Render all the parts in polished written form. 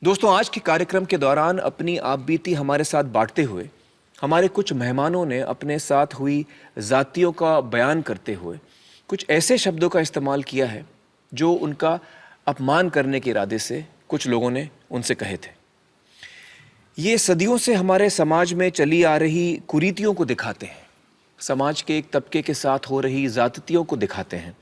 दोस्तों, आज के कार्यक्रम के दौरान अपनी आपबीती हमारे साथ बांटते हुए हमारे कुछ मेहमानों ने अपने साथ हुई ज़ातियों का बयान करते हुए कुछ ऐसे शब्दों का इस्तेमाल किया है जो उनका अपमान करने के इरादे से कुछ लोगों ने उनसे कहे थे। ये सदियों से हमारे समाज में चली आ रही कुरीतियों को दिखाते हैं, समाज के एक तबके के साथ हो रही ज़्यादतियों को दिखाते हैं,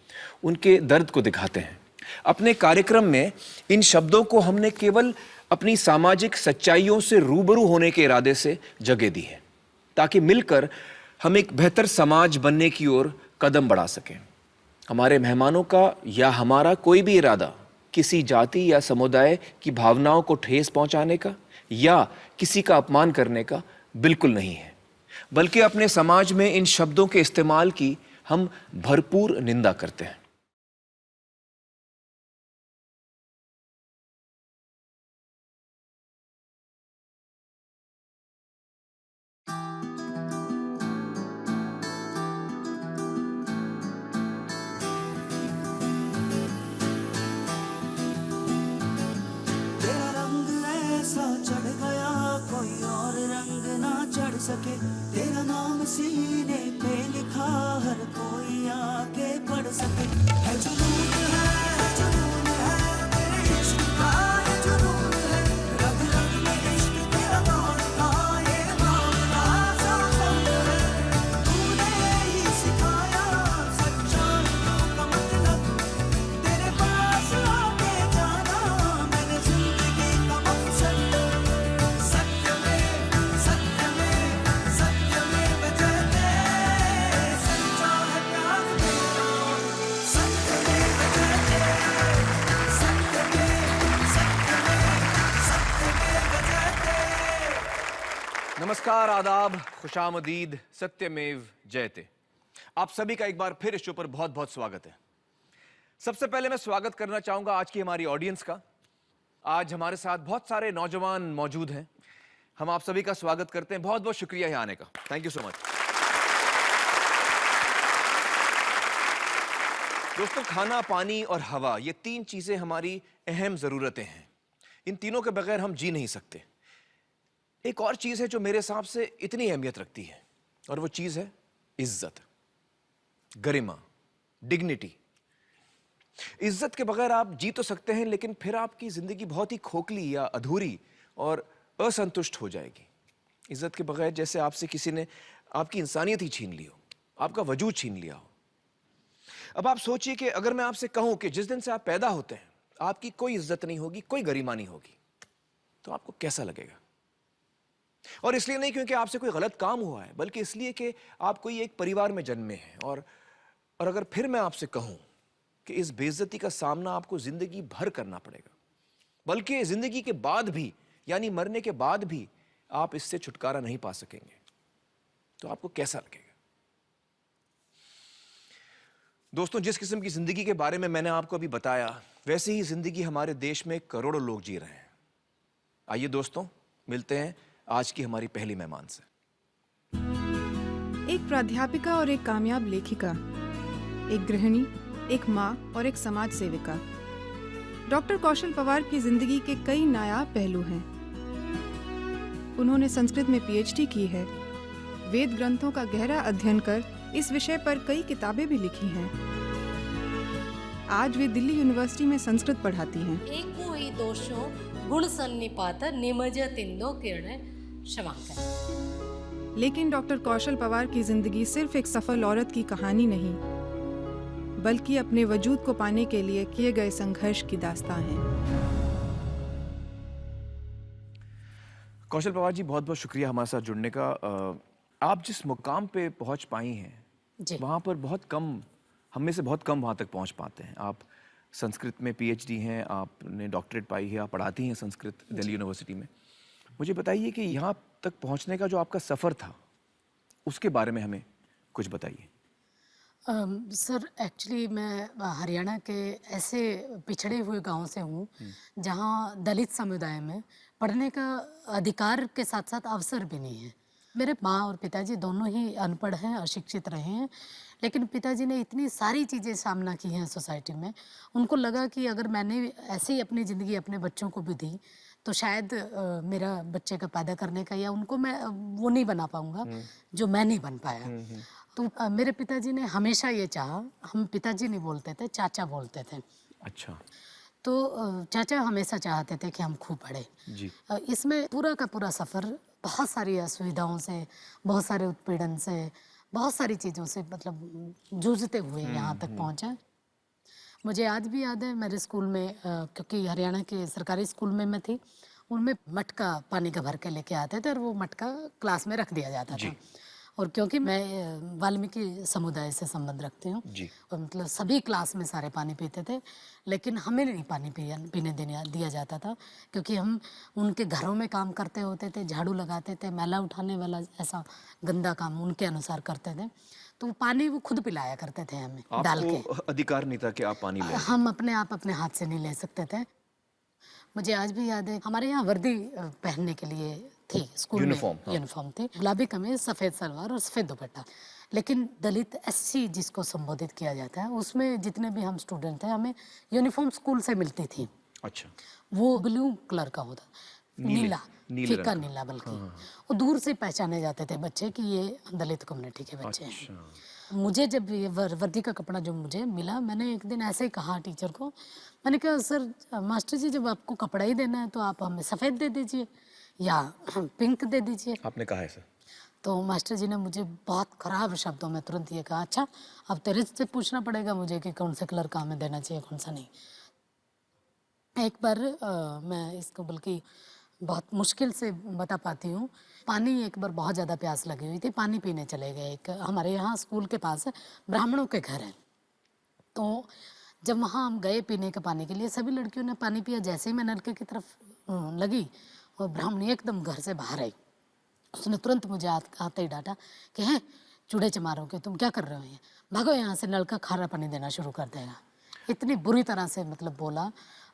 उनके दर्द को दिखाते हैं। अपने कार्यक्रम में इन शब्दों को हमने केवल अपनी सामाजिक सच्चाइयों से रूबरू होने के इरादे से जगह दी है, ताकि मिलकर हम एक बेहतर समाज बनने की ओर कदम बढ़ा सकें। हमारे मेहमानों का या हमारा कोई भी इरादा किसी जाति या समुदाय की भावनाओं को ठेस पहुंचाने का या किसी का अपमान करने का बिल्कुल नहीं है, बल्कि अपने समाज में इन शब्दों के इस्तेमाल की हम भरपूर निंदा करते हैं। चढ़ गया कोई और रंग ना चढ़ सके, तेरा नाम सीने पे लिखा हर कोई आके पढ़ सके। है जुनून है तेरे इश्क का, है जुनून है रग रग में इश्क तेरा दौड़ता, ये मामला साफल है। तूने ही सिखाया सच्चाइयों का मतलब, तेरे पास आके जाना मैंने जिंदगी का मकसद। नमस्कार, आदाब, खुशामदीद, सत्यमेव जयते। आप सभी का एक बार फिर इस शो पर बहुत बहुत स्वागत है। सबसे पहले मैं स्वागत करना चाहूंगा आज की हमारी ऑडियंस का। आज हमारे साथ बहुत सारे नौजवान मौजूद हैं। हम आप सभी का स्वागत करते हैं। बहुत बहुत शुक्रिया यहाँ आने का। Thank you so much. दोस्तों, खाना, पानी और हवा, ये तीन चीजें हमारी अहम जरूरतें हैं। इन तीनों के बगैर हम जी नहीं सकते। एक और चीज है जो मेरे हिसाब से इतनी अहमियत रखती है, और वो चीज है इज्जत, गरिमा, डिग्निटी। इज्जत के बगैर आप जी तो सकते हैं, लेकिन फिर आपकी जिंदगी बहुत ही खोखली या अधूरी और असंतुष्ट हो जाएगी। इज्जत के बगैर जैसे आपसे किसी ने आपकी इंसानियत ही छीन ली हो, आपका वजूद छीन लिया हो। अब आप सोचिए कि अगर मैं आपसे कहूं कि जिस दिन से आप पैदा होते हैं आपकी कोई इज्जत नहीं होगी, कोई गरिमा नहीं होगी, तो आपको कैसा लगेगा? और इसलिए नहीं क्योंकि आपसे कोई गलत काम हुआ है, बल्कि इसलिए कि आप कोई एक परिवार में जन्मे हैं। और अगर फिर मैं आपसे कहूं कि इस बेइज्जती का सामना आपको जिंदगी भर करना पड़ेगा, बल्कि जिंदगी के बाद भी, यानी मरने के बाद भी आप इससे छुटकारा नहीं पा सकेंगे, तो आपको कैसा लगेगा? दोस्तों, जिस किस्म की जिंदगी के बारे में मैंने आपको अभी बताया, वैसे ही जिंदगी हमारे देश में करोड़ों लोग जी रहे हैं। आइए दोस्तों, मिलते हैं आज की हमारी पहली मेहमान से। एक प्राध्यापिका और एक कामयाब लेखिका, एक गृहिणी, एक माँ और एक समाज सेविका। डॉक्टर कौशल पवार की जिंदगी के कई नायाब पहलू हैं। उन्होंने संस्कृत में पीएचडी की है। वेद ग्रंथों का गहरा अध्ययन कर इस विषय पर कई किताबें भी लिखी हैं। आज वे दिल्ली यूनिवर्सिटी में संस्कृत पढ़ाती हैं। एको ही दोषो गुण सन्निपात निमज तिंदो किरण शवांकन। लेकिन डॉक्टर कौशल पवार की जिंदगी सिर्फ एक सफल औरत की कहानी नहीं, बल्कि अपने वजूद को पाने के लिए किए गए संघर्ष की दास्तां है। कौशल पवार जी, बहुत बहुत शुक्रिया हमारे साथ जुड़ने का। आप जिस मुकाम पे पहुंच पाई हैं वहाँ पर बहुत कम, हम में से बहुत कम वहाँ तक पहुँच पाते हैं। आप संस्कृत में पीएचडी हैं, आपने डॉक्टरेट पाई है, आप पढ़ाती हैं संस्कृत दिल्ली यूनिवर्सिटी में। मुझे बताइए कि यहाँ तक पहुँचने का जो आपका सफ़र था, उसके बारे में हमें कुछ बताइए। सर, एक्चुअली मैं हरियाणा के ऐसे पिछड़े हुए गांव से हूँ जहाँ दलित समुदाय में पढ़ने का अधिकार के साथ साथ अवसर भी नहीं है। मेरे माँ और पिताजी दोनों ही अनपढ़ हैं, अशिक्षित रहे हैं, लेकिन पिताजी ने इतनी सारी चीज़ें सामना की हैं सोसाइटी में, उनको लगा कि अगर मैंने ऐसे ही अपनी ज़िंदगी अपने बच्चों को भी दी, तो शायद मेरा बच्चे का पैदा करने का या उनको मैं वो नहीं बना पाऊँगा, जो मैं नहीं बन पाया। तो मेरे पिताजी ने हमेशा ये चाहा, हम पिताजी नहीं बोलते थे, चाचा बोलते थे। अच्छा। तो चाचा हमेशा चाहते थे कि हम खूब पढ़े। जी। इसमें पूरा का पूरा सफ़र बहुत सारी असुविधाओं से, बहुत सारे उत्पीड़न से, बहुत सारी चीज़ों से मतलब जूझते हुए यहाँ तक पहुँचा। मुझे आज भी याद है मेरे स्कूल में क्योंकि हरियाणा के सरकारी स्कूल में मैं थी, उनमें मटका पानी का भर के लेके आते थे और वो मटका क्लास में रख दिया जाता था। और क्योंकि मैं वाल्मीकि समुदाय से संबंध रखती हूँ, जी। और मतलब सभी क्लास में सारे पानी पीते थे, लेकिन हमें नहीं पानी पीने दिया जाता था, क्योंकि हम उनके घरों में काम करते होते थे, झाड़ू लगाते थे, मैला उठाने वाला ऐसा गंदा काम उनके अनुसार करते थे, तो वो पानी वो खुद पिलाया करते थे हमें डाल के। आपको अधिकार नहीं था कि आप पानी लें? हम अपने आप अपने हाथ से नहीं ले सकते थे। मुझे आज भी याद है हमारे यहाँ वर्दी पहनने के लिए थी स्कूल यूनिफॉर्म, में, हाँ। यूनिफॉर्म थी, गुलाबी कमीज, सफ़ेद सलवार और सफ़ेद दुपट्टा। लेकिन दलित एससी जिसको संबोधित किया जाता है, उसमें जितने भी हम स्टूडेंट थे, हमें यूनिफॉर्म स्कूल से मिलती थी। अच्छा। वो ब्लू कलर का होता, नीला, नीले फीका रंग का। नीला, बल्कि वो दूर से पहचाने जाते थे बच्चे कि ये दलित कम्युनिटी के बच्चे हैं। अच्छा। मुझे जब ये वर्दी का कपड़ा जो मुझे मिला, मैंने एक दिन ऐसे ही कहा टीचर को, मैंने कहा सर मास्टर जी, जब आपको कपड़ा ही देना है तो आप हमें सफ़ेद दे दीजिए या पिंक दे दीजिए। आपने कहा है सर? तो मास्टर जी ने मुझे बहुत ख़राब शब्दों में तुरंत ये कहा, अच्छा अब तेरे से पूछना पड़ेगा मुझे कि कौन से कलर का हमें देना चाहिए, कौन सा नहीं। एक बार मैं इसको बल्कि बहुत मुश्किल से बता पाती हूँ। पानी एक बार बहुत ज़्यादा प्यास लगी हुई थी, पानी पीने चले गए। एक हमारे यहाँ स्कूल के पास ब्राह्मणों के घर है, तो जब वहाँ हम गए पीने के पानी के लिए, सभी लड़कियों ने पानी पिया। जैसे ही मैं नलके की तरफ लगी, वो ब्राह्मणी एकदम घर से बाहर आई। उसने तुरंत मुझे आते ही डांटा कि हैं चूड़े चमारोगे, तुम क्या कर रहे हो, ये भागो यहाँ से, नल का खारा पानी देना शुरू कर देगा। इतनी बुरी तरह से मतलब बोला,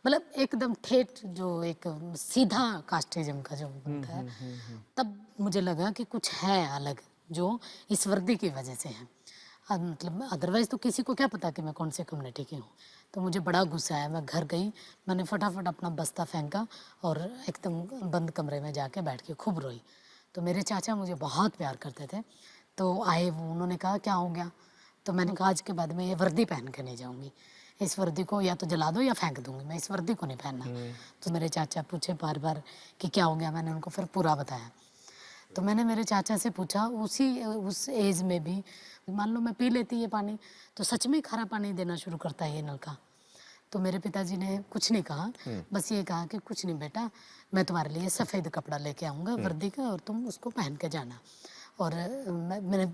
मतलब एकदम ठेठ, जो एक सीधा कास्टिज्म का जो बनता है। तब मुझे लगा कि कुछ है अलग जो इस वर्दी की वजह से है। मतलब अदरवाइज़ तो किसी को क्या पता कि मैं कौन से कम्युनिटी की हूँ। तो मुझे बड़ा गुस्सा आया, मैं घर गई, मैंने फटाफट अपना बस्ता फेंका और एकदम बंद कमरे में जाके बैठ के खूब रोई। तो मेरे चाचा मुझे बहुत प्यार करते थे, तो आए वो, उन्होंने कहा क्या हो गया? तो मैंने कहा आज के बाद मैं ये वर्दी पहन के नहीं जाऊँगी, इस वर्दी को या तो जला दो या फेंक दूँगी, मैं इस वर्दी को नहीं पहनना। तो मेरे चाचा पूछे बार बार कि क्या हो गया, मैंने उनको फिर पूरा बताया। तो मैंने मेरे चाचा से पूछा, उस एज में भी मान लो मैं पी लेती ये पानी, तो सच में खारा पानी देना शुरू करता है ये नल का? तो मेरे पिताजी ने कुछ नहीं कहा, बस ये कहा कि कुछ नहीं बेटा, मैं तुम्हारे लिए सफ़ेद कपड़ा लेके आऊँगा वर्दी का, और तुम उसको पहन के जाना। और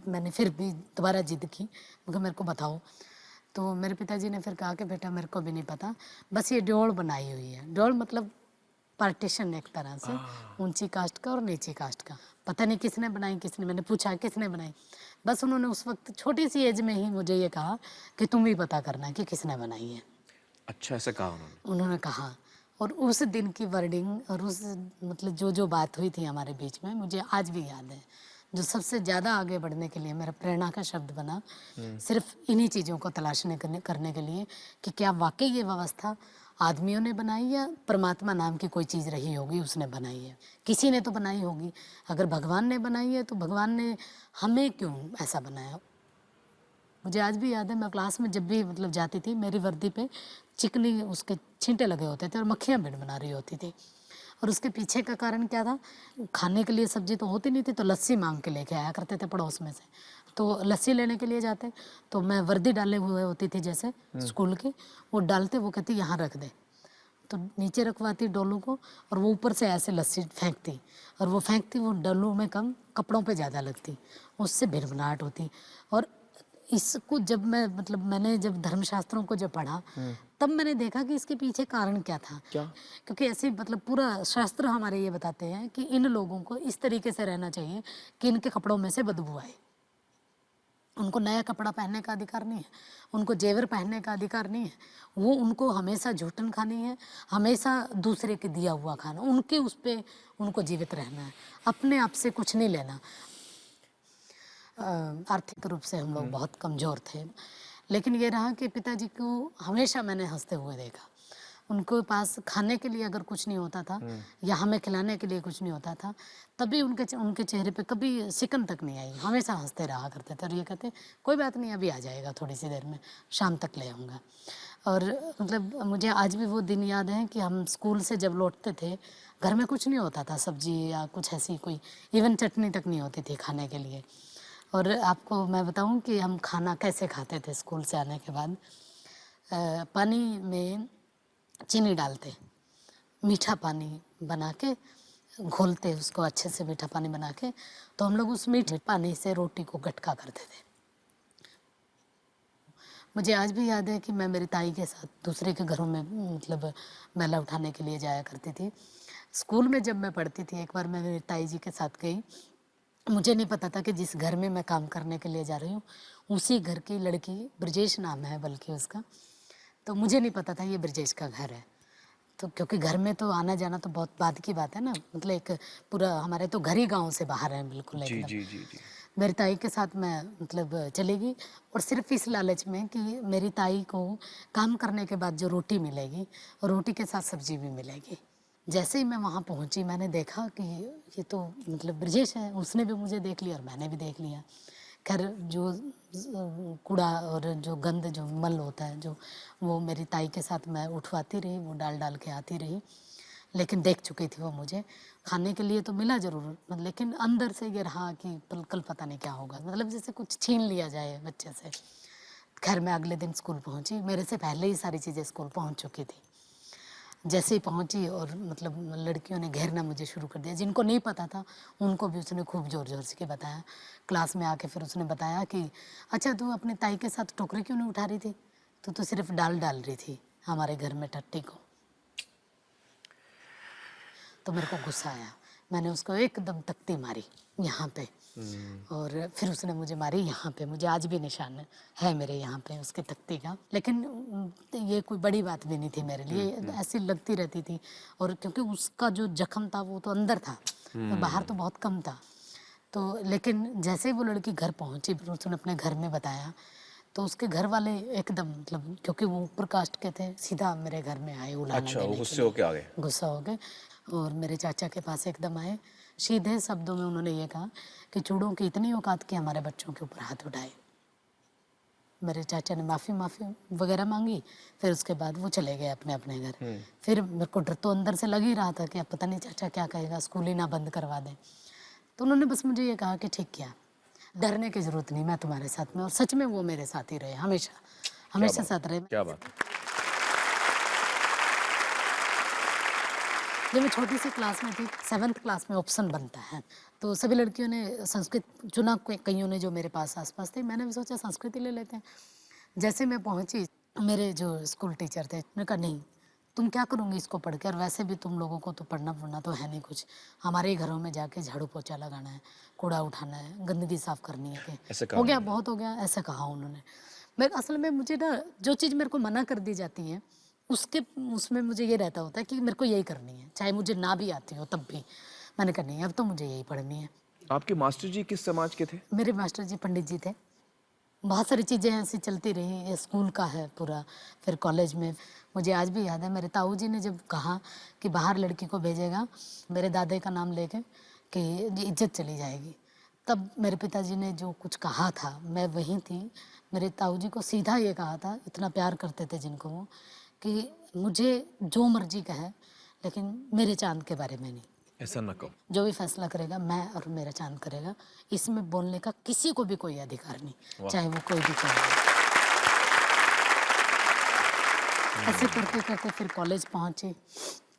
मैंने फिर भी दोबारा जिद की, मगर मेरे को बताओ। तो मेरे पिताजी ने फिर कहा कि बेटा मेरे को भी नहीं पता, बस ये डोल बनाई हुई है। डोल मतलब पार्टीशन एक तरह से, ऊंची कास्ट का और नीची कास्ट का। पता नहीं किसने बनाई, मैंने पूछा किसने बनाई, बस उन्होंने उस वक्त छोटी सी एज में ही मुझे ये कहा कि तुम ही पता करना कि किसने बनाई है। अच्छा, ऐसा कहा उन्होंने कहा। और उस दिन की वर्डिंग और उस मतलब जो बात हुई थी हमारे बीच में, मुझे आज भी याद है। जो सबसे ज़्यादा आगे बढ़ने के लिए मेरा प्रेरणा का शब्द बना, सिर्फ इन्हीं चीज़ों को तलाशने करने के लिए कि क्या वाकई ये व्यवस्था आदमियों ने बनाई या परमात्मा नाम की कोई चीज़ रही होगी उसने बनाई है। किसी ने तो बनाई होगी, अगर भगवान ने बनाई है तो भगवान ने हमें क्यों ऐसा बनाया। मुझे आज भी याद है, मैं क्लास में जब भी मतलब जाती थी, मेरी वर्दी पे चिकनी उसके छींटे लगे होते थे और मक्खियाँ भिड़ बना रही होती थी। और उसके पीछे का कारण क्या था? खाने के लिए सब्जी तो होती नहीं थी, तो लस्सी मांग के लेके आया करते थे पड़ोस में से। तो लस्सी लेने के लिए जाते, तो मैं वर्दी डाले हुए होती थी जैसे स्कूल की, वो डालते, वो कहती यहाँ रख दे, तो नीचे रखवाती डोलू को, और वो ऊपर से ऐसे लस्सी फेंकती, और वो फेंकती, वो डोलू में कम, कपड़ों पे ज़्यादा लगती, उससे भिड़भड़ाहट होती। और इसको जब मैं मतलब मैंने जब धर्मशास्त्रों को जब पढ़ा, तब मैंने देखा कि इसके पीछे कारण क्या था। क्या? क्योंकि ऐसे मतलब पूरा शास्त्र हमारे ये बताते हैं कि इन लोगों को इस तरीके से रहना चाहिए कि इनके कपड़ों में से बदबू आए। उनको नया कपड़ा पहनने का अधिकार नहीं है, उनको जेवर पहनने का अधिकार नहीं है, वो उनको हमेशा झूठन खानी है, हमेशा दूसरे के दिया हुआ खाना, उनके उस पर उनको जीवित रहना है, अपने आप से कुछ नहीं लेना। आर्थिक रूप से हम लोग बहुत कमज़ोर थे। लेकिन ये रहा कि पिताजी को हमेशा मैंने हँसते हुए देखा। उनके पास खाने के लिए अगर कुछ नहीं होता था या हमें खिलाने के लिए कुछ नहीं होता था, तभी उनके चेहरे पे कभी सिकन तक नहीं आई। हमेशा हँसते रहा करते थे और ये कहते, कोई बात नहीं, अभी आ जाएगा, थोड़ी सी देर में, शाम तक ले आऊँगा। और मतलब मुझे आज भी वो दिन याद है कि हम स्कूल से जब लौटते थे, घर में कुछ नहीं होता था, सब्जी या कुछ ऐसी कोई इवन चटनी तक नहीं होती थी खाने के लिए। और आपको मैं बताऊं कि हम खाना कैसे खाते थे स्कूल से आने के बाद। पानी में चीनी डालते, मीठा पानी बना के घोलते उसको अच्छे से, मीठा पानी बना के, तो हम लोग उस मीठे पानी से रोटी को गटका करते थे। मुझे आज भी याद है कि मैं मेरी ताई के साथ दूसरे के घरों में मतलब मैला उठाने के लिए जाया करती थी। स्कूल में जब मैं पढ़ती थी, एक बार मैं मेरी ताई जी के साथ गई। मुझे नहीं पता था कि जिस घर में मैं काम करने के लिए जा रही हूँ, उसी घर की लड़की, ब्रजेश नाम है बल्कि उसका, तो मुझे नहीं पता था ये ब्रजेश का घर है। तो क्योंकि घर में तो आना जाना तो बहुत बाद की बात है ना, मतलब एक पूरा हमारे तो घर ही गाँव से बाहर है बिल्कुल जी एकदम। जी जी जी। मेरी ताई के साथ मैं मतलब चली गई, और सिर्फ इस लालच में कि मेरी ताई को काम करने के बाद जो रोटी मिलेगी, और रोटी के साथ सब्जी भी मिलेगी। जैसे ही मैं वहाँ पहुँची, मैंने देखा कि ये तो मतलब ब्रजेश है। उसने भी मुझे देख लिया और मैंने भी देख लिया। खैर, जो कूड़ा और जो गंद, जो मल होता है, जो वो मेरी ताई के साथ मैं उठवाती रही, वो डाल डाल के आती रही। लेकिन देख चुकी थी वो मुझे। खाने के लिए तो मिला ज़रूर, लेकिन अंदर से ये रहा कि कल पता नहीं क्या होगा, मतलब जैसे कुछ छीन लिया जाए बच्चे से। खैर, मैं अगले दिन स्कूल पहुंची, मेरे से पहले ही सारी चीज़ें स्कूल पहुंच चुकी थी। जैसे ही पहुंची और मतलब लड़कियों ने घेरना मुझे शुरू कर दिया। जिनको नहीं पता था उनको भी उसने खूब ज़ोर ज़ोर से के बताया। क्लास में आके फिर उसने बताया कि अच्छा, तू अपनी ताई के साथ टोकरी क्यों नहीं उठा रही थी, तो सिर्फ डाल डाल रही थी हमारे घर में टट्टी को। तो मेरे को गुस्सा आया, मैंने उसको एकदम तख्ती मारी यहाँ पे, और फिर उसने मुझे मारी यहाँ पे। मुझे आज भी निशान है मेरे यहाँ पे उसके तख्ती का। लेकिन ये कोई बड़ी बात भी नहीं थी मेरे लिए, ऐसी लगती रहती थी। और क्योंकि उसका जो जख्म था वो तो अंदर था, तो बाहर तो बहुत कम था। तो लेकिन जैसे ही वो लड़की घर पहुँची, फिर उसने अपने घर में बताया, तो उसके घर वाले एकदम मतलब, क्योंकि वो ऊपर कास्ट के थे, सीधा मेरे घर में आए उलाहना अच्छा, देने वो के गुस्से लिए। होके आ गए। गुस्सा हो गए और मेरे चाचा के पास एकदम आए। सीधे शब्दों में उन्होंने ये कहा कि चूड़ों की इतनी औकात कि हमारे बच्चों के ऊपर हाथ उठाए। मेरे चाचा ने माफ़ी वगैरह मांगी, फिर उसके बाद वो चले गए अपने अपने घर। फिर मेरे को डर तो अंदर से लग ही रहा था कि अब पता नहीं चाचा क्या कहेगा, स्कूल ही ना बंद करवा दें। तो उन्होंने बस मुझे ये कहा कि ठीक किया, डरने की ज़रूरत नहीं, मैं तुम्हारे साथ में। और सच में वो मेरे साथ ही रहे, हमेशा हमेशा साथ रहे। क्या बात है। जब मैं छोटी सी क्लास में थी, 7th क्लास में ऑप्शन बनता है, तो सभी लड़कियों ने संस्कृत चुना, कईयों ने जो मेरे पास आसपास थे। मैंने भी सोचा संस्कृत ही ले लेते हैं। जैसे मैं पहुंची, मेरे जो स्कूल टीचर थे, उन्होंने कहा नहीं, तुम क्या करूँगी इसको पढ़ के, और वैसे भी तुम लोगों को तो पढ़ना तो है नहीं कुछ, हमारे ही घरों में जाके झाड़ू पोछा लगाना है, कूड़ा उठाना है, गंदगी साफ करनी है, ऐसे कि कहा हो गया, उन्होंने? बहुत हो गया, ऐसा कहा उन्होंने। मैं असल में, मुझे ना जो चीज़ मेरे को मना कर दी जाती है, उसमें मुझे ये रहता होता है कि मेरे को यही करनी है, चाहे मुझे ना भी आती हो तब भी। मैंने कहा नहीं, अब तो मुझे यही पढ़नी है। आपके मास्टर जी किस समाज के थे? मेरे मास्टर जी पंडित जी थे। बहुत सारी चीज़ें ऐसी चलती रही, ये स्कूल का है पूरा। फिर कॉलेज में मुझे आज भी याद है, मेरे ताऊ जी ने जब कहा कि बाहर लड़की को भेजेगा मेरे दादे का नाम लेके कि ये इज्जत चली जाएगी, तब मेरे पिताजी ने जो कुछ कहा था, मैं वहीं थी। मेरे ताऊ जी को सीधा ये कहा था, इतना प्यार करते थे जिनको वो, कि मुझे जो मर्जी कहे, लेकिन मेरे चांद के बारे में नहीं। ऐसा न कहो। जो भी फैसला करेगा मैं और मेरा चांद करेगा, इसमें बोलने का किसी को भी कोई अधिकार नहीं, चाहे वो कोई भी चाहे। ऐसे करते करते फिर कॉलेज पहुंचे।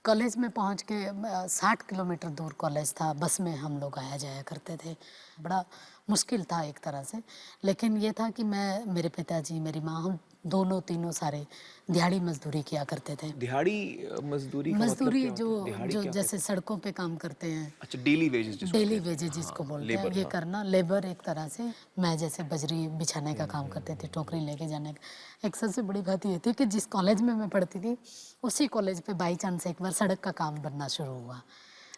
कॉलेज में पहुंच के 60 किलोमीटर दूर कॉलेज था, बस में हम लोग आया जाया करते थे। बड़ा मुश्किल था एक तरह से, लेकिन ये था कि मैं, मेरे पिताजी, मेरी माँ, हम दोनों तीनों सारे दिहाड़ी मजदूरी किया करते थे। दिहाड़ी मजदूरी का मतलब मजदूरी क्या होता है? दिहाड़ी जो क्या जैसे सड़कों पे काम करते हैं, अच्छा, डेली वेजेस जिसको डेली कहते हैं। वेजेस जिसको बोलते हैं, लेबर, ये हाँ। करना लेबर एक तरह से। मैं जैसे बजरी बिछाने का काम करते थे, टोकरी लेके जाने का। एक सबसे बड़ी बात ये थी कि जिस कॉलेज में मैं पढ़ती थी, उसी कॉलेज पे बाई चांस एक बार सड़क का काम बनना शुरू हुआ।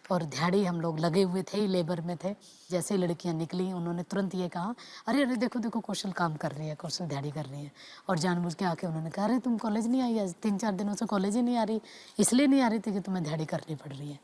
और दिहाड़ी हम लोग लगे हुए थे ही, लेबर में थे। जैसे ही लड़कियां निकली उन्होंने तुरंत ये कहा, अरे अरे देखो देखो कौशल काम कर रही है, कौशल दिहाड़ी कर रही है। और जानबूझ के आके उन्होंने कहा, अरे तुम कॉलेज नहीं आई, आज 3-4 दिनों से कॉलेज ही नहीं आ रही, इसलिए नहीं आ रही थी कि तुम्हें दिहाड़ी करनी पड़ रही है।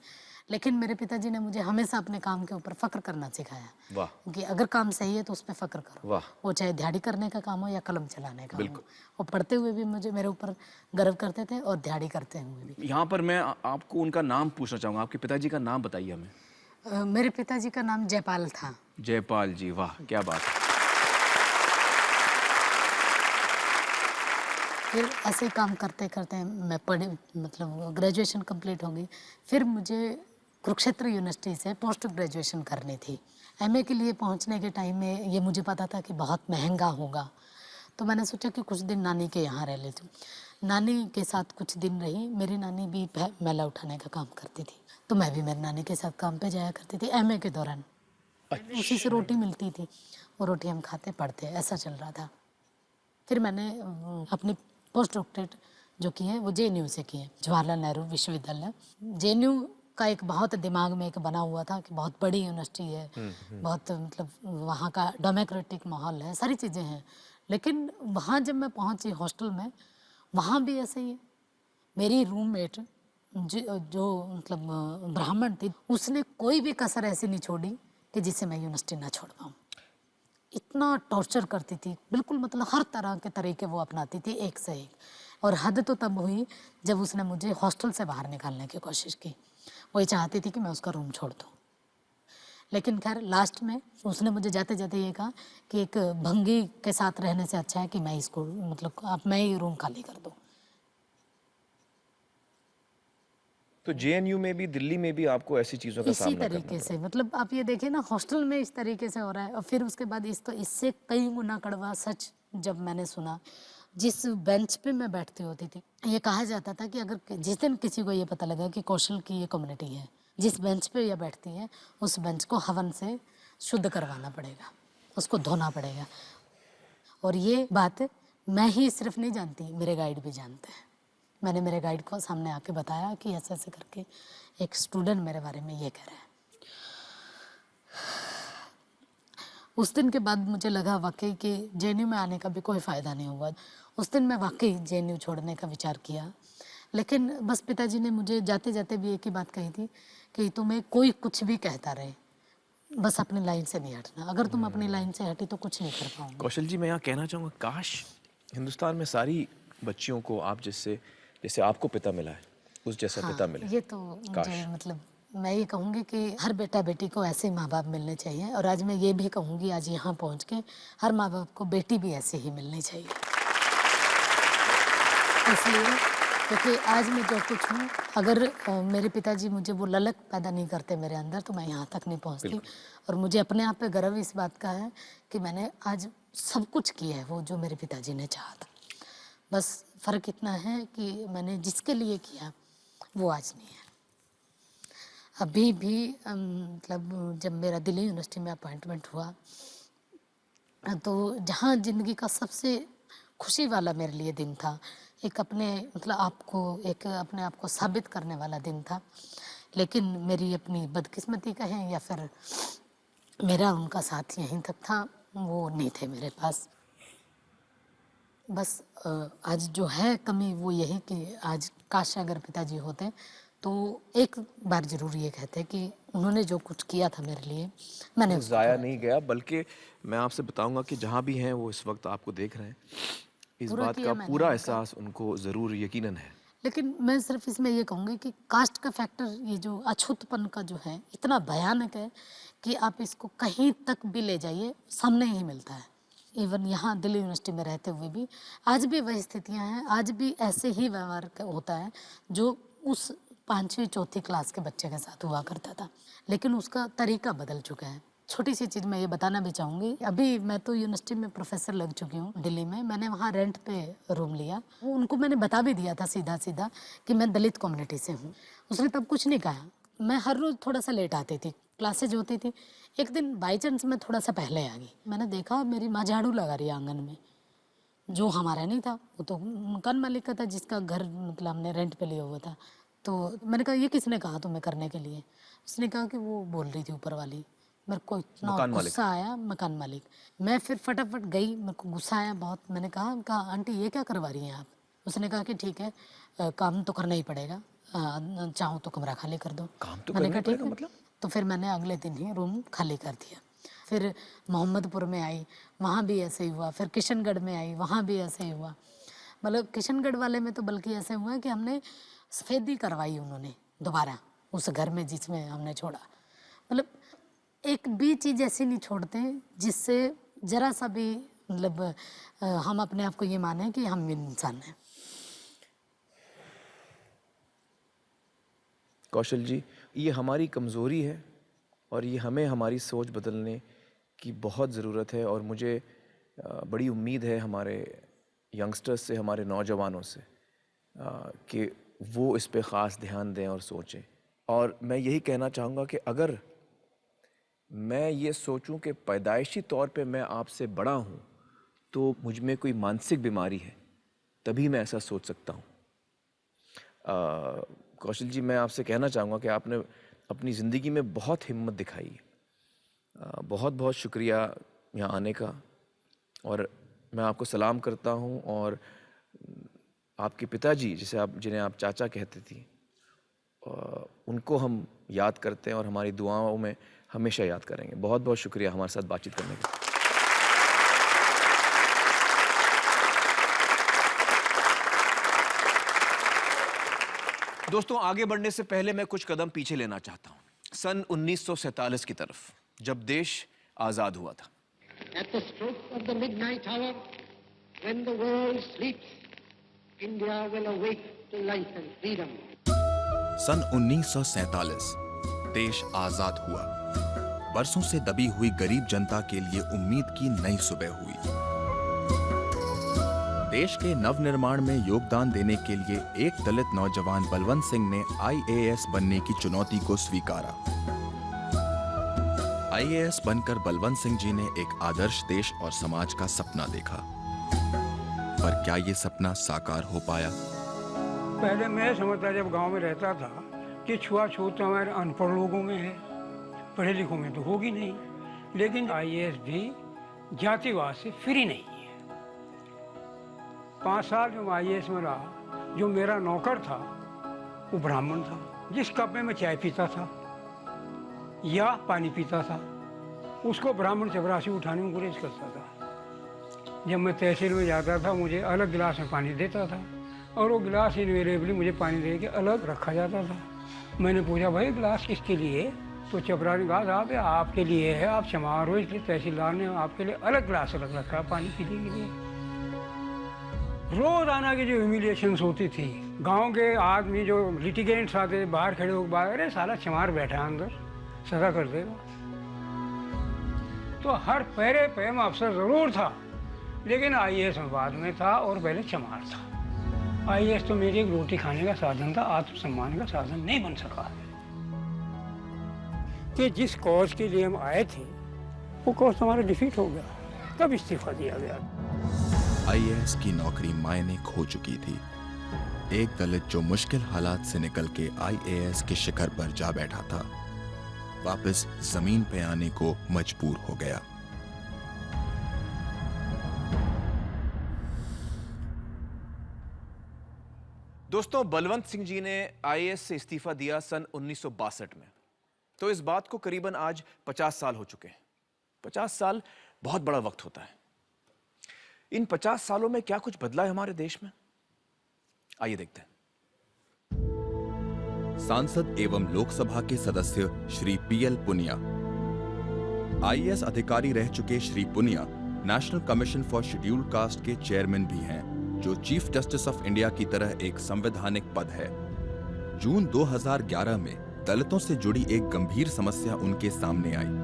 लेकिन मेरे पिताजी ने मुझे हमेशा अपने काम के ऊपर फ़ख्र करना सिखाया वाह कि अगर काम सही है तो उस पर फ़ख्र करो, वाह। वो चाहे दिहाड़ी करने का काम हो या कलम चलाने का हो। बिल्कुल। और पढ़ते हुए भी मुझे मेरे ऊपर गर्व करते थे और दिहाड़ी करते हुए भी। यहाँ पर मैं आपको उनका नाम पूछना चाहूँगा, आपके पिताजी का नाम बताइए हमें। मेरे पिताजी का नाम जयपाल था। जयपाल जी, वाह क्या बात है। फिर ऐसे ही काम करते करते मैं पढ़ी, मतलब ग्रेजुएशन कंप्लीट हो गई। फिर मुझे कुरुक्षेत्र यूनिवर्सिटी से पोस्ट ग्रेजुएशन करनी थी। एमए के लिए पहुंचने के टाइम में ये मुझे पता था कि बहुत महंगा होगा, तो मैंने सोचा कि कुछ दिन नानी के यहाँ रह लेती हूँ। नानी के साथ कुछ दिन रही। मेरी नानी भी मैला उठाने का काम करती थी, तो मैं भी मेरी नानी के साथ काम पे जाया करती थी एमए के दौरान। उसी से रोटी मिलती थी, वो रोटी हम खाते पढ़ते, ऐसा चल रहा था। फिर मैंने अपनी पोस्ट डॉक्टरेट जो की है वो जेएनयू से की है, जवाहरलाल नेहरू विश्वविद्यालय। जेएनयू का एक बहुत दिमाग में एक बना हुआ था कि बहुत बड़ी यूनिवर्सिटी है, बहुत मतलब वहाँ का डेमोक्रेटिक माहौल है, सारी चीज़ें हैं। लेकिन वहाँ जब मैं पहुँची हॉस्टल में, वहाँ भी ऐसे ही है। मेरी रूममेट जो मतलब ब्राह्मण थी, उसने कोई भी कसर ऐसी नहीं छोड़ी कि जिससे मैं यूनिवर्सिटी ना छोड़ पाऊँ। इतना टॉर्चर करती थी, बिल्कुल मतलब हर तरह के तरीके वो अपनाती थी, एक से एक। और हद तो तब हुई जब उसने मुझे हॉस्टल से बाहर निकालने की कोशिश की। वो ये चाहती थी कि मैं उसका रूम छोड़ दूँ। लेकिन खैर लास्ट में उसने मुझे जाते जाते ये कहा कि एक भंगी के साथ रहने से अच्छा है कि मैं इसको मतलब अब मैं ही रूम खाली कर दूँ। तो जेएनयू में भी, दिल्ली में भी आपको ऐसी चीज़ों का इसी सामना करना तरीके से मतलब आप ये देखिए ना, हॉस्टल में इस तरीके से हो रहा है। और फिर उसके बाद इससे कई गुना कड़वा सच जब मैंने सुना, जिस बेंच पे मैं बैठती होती थी, ये कहा जाता था कि अगर जिस दिन किसी को ये पता लगा कि कौशल की ये कम्युनिटी है, जिस बेंच पे ये बैठती है, उस बेंच को हवन से शुद्ध करवाना पड़ेगा, उसको धोना पड़ेगा। और ये बात मैं ही सिर्फ नहीं जानती, मेरे गाइड भी जानते हैं। मैंने मेरे गाइड को सामने आके बताया कि ऐसे ऐसे करके एक स्टूडेंट मेरे बारे में ये कह रहा है। उस दिन के बाद मुझे लगा वाकई कि जेएनयू में आने का भी कोई फ़ायदा नहीं हुआ। उस दिन मैं वाकई जेएनयू छोड़ने का विचार किया। लेकिन बस पिताजी ने मुझे जाते जाते भी एक ही बात कही थी कि तुम्हें कोई कुछ भी कहता रहे, बस अपनी लाइन से नहीं हटना। अगर तुम अपनी लाइन से हटी तो कुछ नहीं कर पाओगे। कौशल जी, मैं यहाँ कहना चाहूँगा, काश हिंदुस्तान में सारी बच्चियों को आप जैसे आपको पिता मिला है, उस जैसा पिता मिले। ये तो मुझे मतलब मैं ये कहूँगी कि हर बेटा बेटी को ऐसे माँ बाप मिलने चाहिए। और आज मैं ये भी कहूँगी, आज यहाँ पहुँच के हर माँ बाप को बेटी भी ऐसे ही मिलनी चाहिए। इसलिए क्योंकि आज मैं जो कुछ हूँ, अगर मेरे पिताजी मुझे वो ललक पैदा नहीं करते मेरे अंदर, तो मैं यहाँ तक नहीं पहुँचती। और मुझे अपने आप पे गर्व इस बात का है कि मैंने आज सब कुछ किया है वो जो मेरे पिताजी ने चाहा था। बस फ़र्क इतना है कि मैंने जिसके लिए किया वो आज नहीं है। अभी भी मतलब जब मेरा दिल्ली यूनिवर्सिटी में अपॉइंटमेंट हुआ, तो जहाँ ज़िंदगी का सबसे खुशी वाला मेरे लिए दिन था, एक अपने आप को साबित करने वाला दिन था। लेकिन मेरी अपनी बदकिस्मती कहें या फिर मेरा उनका साथ यहीं तक था, वो नहीं थे मेरे पास। बस आज जो है कमी वो यही कि आज काश अगर पिताजी होते तो एक बार ज़रूर ये कहते कि उन्होंने जो कुछ किया था मेरे लिए, मैंने उसको ज़ाया नहीं गया, बल्कि मैं आपसे बताऊंगा कि जहाँ भी हैं वो इस वक्त आपको देख रहे हैं, इस पूरा बात किया का मैंने पूरा उनका। एहसास उनको ज़रूर यकीनन है। लेकिन मैं सिर्फ इसमें ये कहूँगी कि कास्ट का फैक्टर, ये जो अछूतपन का जो है, इतना भयानक है कि आप इसको कहीं तक भी ले जाइए, सामने ही मिलता है। इवन यहाँ दिल्ली यूनिवर्सिटी में रहते हुए भी आज भी वही स्थितियाँ हैं, आज भी ऐसे ही व्यवहार होता है जो उस 5वीं 4थी क्लास के बच्चे के साथ हुआ करता था। लेकिन उसका तरीका बदल चुका है। छोटी सी चीज़ मैं ये बताना भी चाहूँगी, अभी मैं तो यूनिवर्सिटी में प्रोफेसर लग चुकी हूँ दिल्ली में। मैंने वहाँ रेंट पे रूम लिया। उनको मैंने बता भी दिया था सीधा सीधा कि मैं दलित कम्युनिटी से हूँ। उसने तब कुछ नहीं कहा। मैं हर रोज़ थोड़ा सा लेट आती थी, क्लासेज होती थी। एक दिन बाई चांस मैं थोड़ा सा पहले आ गई। मैंने देखा मेरी माँ झाड़ू लगा रही है आंगन में, जो हमारा नहीं था, वो तो मकान मालिक का था जिसका घर मतलब हमने रेंट पे लिया हुआ था। तो मैंने कहा ये किसने कहा तुम्हें करने के लिए? उसने कहा कि वो बोल रही थी ऊपर वाली। मेरे को इतना मकान मालिक। गुस्सा आया, मकान मालिक। मैं फिर फटाफट गई, मेरे को गुस्सा आया बहुत। मैंने कहा आंटी ये क्या करवा रही हैं आप? उसने कहा कि ठीक है काम तो करना ही पड़ेगा, चाहो तो कमरा खाली कर दो। काम तो मैंने करना कहा ठीक पड़ेगा है। मतलब? तो फिर मैंने अगले दिन ही रूम खाली कर दिया। फिर मोहम्मदपुर में आई, वहाँ भी ऐसे ही हुआ। फिर किशनगढ़ में आई, वहाँ भी ऐसे ही हुआ। मतलब किशनगढ़ वाले में तो बल्कि ऐसे हुआ कि हमने सफेदी करवाई उन्होंने दोबारा उस घर में जिसमें हमने छोड़ा। मतलब एक भी चीज़ ऐसी नहीं छोड़ते जिससे जरा सा भी मतलब हम अपने आप को ये माने कि हम इंसान हैं। कौशल जी, ये हमारी कमज़ोरी है और ये हमें हमारी सोच बदलने की बहुत ज़रूरत है। और मुझे बड़ी उम्मीद है हमारे यंगस्टर्स से, हमारे नौजवानों से कि वो इस पे ख़ास ध्यान दें और सोचें। और मैं यही कहना चाहूँगा कि अगर मैं ये सोचूं कि पैदाइशी तौर पे मैं आपसे बड़ा हूँ तो मुझ में कोई मानसिक बीमारी है, तभी मैं ऐसा सोच सकता हूँ। कौशल जी, मैं आपसे कहना चाहूँगा कि आपने अपनी ज़िंदगी में बहुत हिम्मत दिखाई है। बहुत बहुत शुक्रिया यहाँ आने का। और मैं आपको सलाम करता हूँ। और आपके पिताजी जिन्हें आप चाचा कहती थी, उनको हम याद करते हैं और हमारी दुआओं में हमेशा याद करेंगे। बहुत बहुत शुक्रिया हमारे साथ बातचीत करने के लिए। दोस्तों, आगे बढ़ने से पहले मैं कुछ कदम पीछे लेना चाहता हूँ, सन 1947 की तरफ, जब देश आज़ाद हुआ था। At the stroke of the midnight hour, when the world sleeps, India will awake to life and freedom. सन 1947 देश आजाद हुआ। बरसों से दबी हुई गरीब जनता के लिए उम्मीद की नई सुबह हुई। देश के नवनिर्माण में योगदान देने के लिए एक दलित नौजवान बलवंत सिंह ने IAS बनने की चुनौती को स्वीकारा। IAS बनकर बलवंत सिंह जी ने एक आदर्श देश और समाज का सपना देखा। पर क्या ये सपना साकार हो पाया? पहले मैं समझता जब गांव में रहता था कि छुआछूत तो हमारे अनपढ़ लोगों में है, पढ़े लिखों में तो होगी नहीं। लेकिन IAS भी जातिवाद से फ्री नहीं है। 5 साल जब IAS में रहा, जो मेरा नौकर था वो ब्राह्मण था। जिस कप में मैं चाय पीता था या पानी पीता था, उसको ब्राह्मण चपरासी उठाने में गुरेज करता था। जब मैं तहसील में जाता था, मुझे अलग गिलास में पानी देता था और वो गिलास इनवेरिएबली मुझे पानी दे के अलग रखा जाता था। मैंने पूछा, भाई गिलास किसके लिए? तो चपरासी ने कहा, साहब आपके लिए है, आप चमार हो, इसलिए तहसीलदार ने आपके लिए अलग गिलास अलग रखा है पानी पीने के लिए। रोजाना की जो ह्यूमिलिएशंस होती थी, गांव के आदमी जो लिटिगेंट्स आते बाहर खड़े होकर बाहर, अरे साला चमार बैठा है अंदर, सजा कर देगा। तो हर पैरे पे में अफसर जरूर था, लेकिन IAS में बाद में था और पहले चमार था। IAS तो मेरी एक रोटी खाने का साधन था, आत्मसम्मान का साधन नहीं बन सका। कि जिस कॉज के लिए हम आए थे वो कॉज हमारा डिफीट हो गया, तब इस्तीफा दिया गया। IAS की नौकरी मायने खो चुकी थी। एक दलित जो मुश्किल हालात से निकल के IAS के शिखर पर जा बैठा था, वापस जमीन पे आने को मजबूर हो गया। दोस्तों, बलवंत सिंह जी ने IAS से इस्तीफा दिया सन 1962 में। तो इस बात को करीबन आज 50 साल हो चुके हैं। 50 साल बहुत बड़ा वक्त होता है। इन 50 सालों में क्या कुछ बदला है हमारे देश में? आइए देखते हैं। सांसद एवं लोकसभा के सदस्य श्री PL पुनिया। IAS अधिकारी रह चुके Shri Punia national commission for scheduled caste के चेयरमैन भी हैं, जो चीफ जस्टिस ऑफ इंडिया की तरह एक संवैधानिक पद है। जून 2011 में दलितों से जुड़ी एक गंभीर समस्या उनके सामने आई।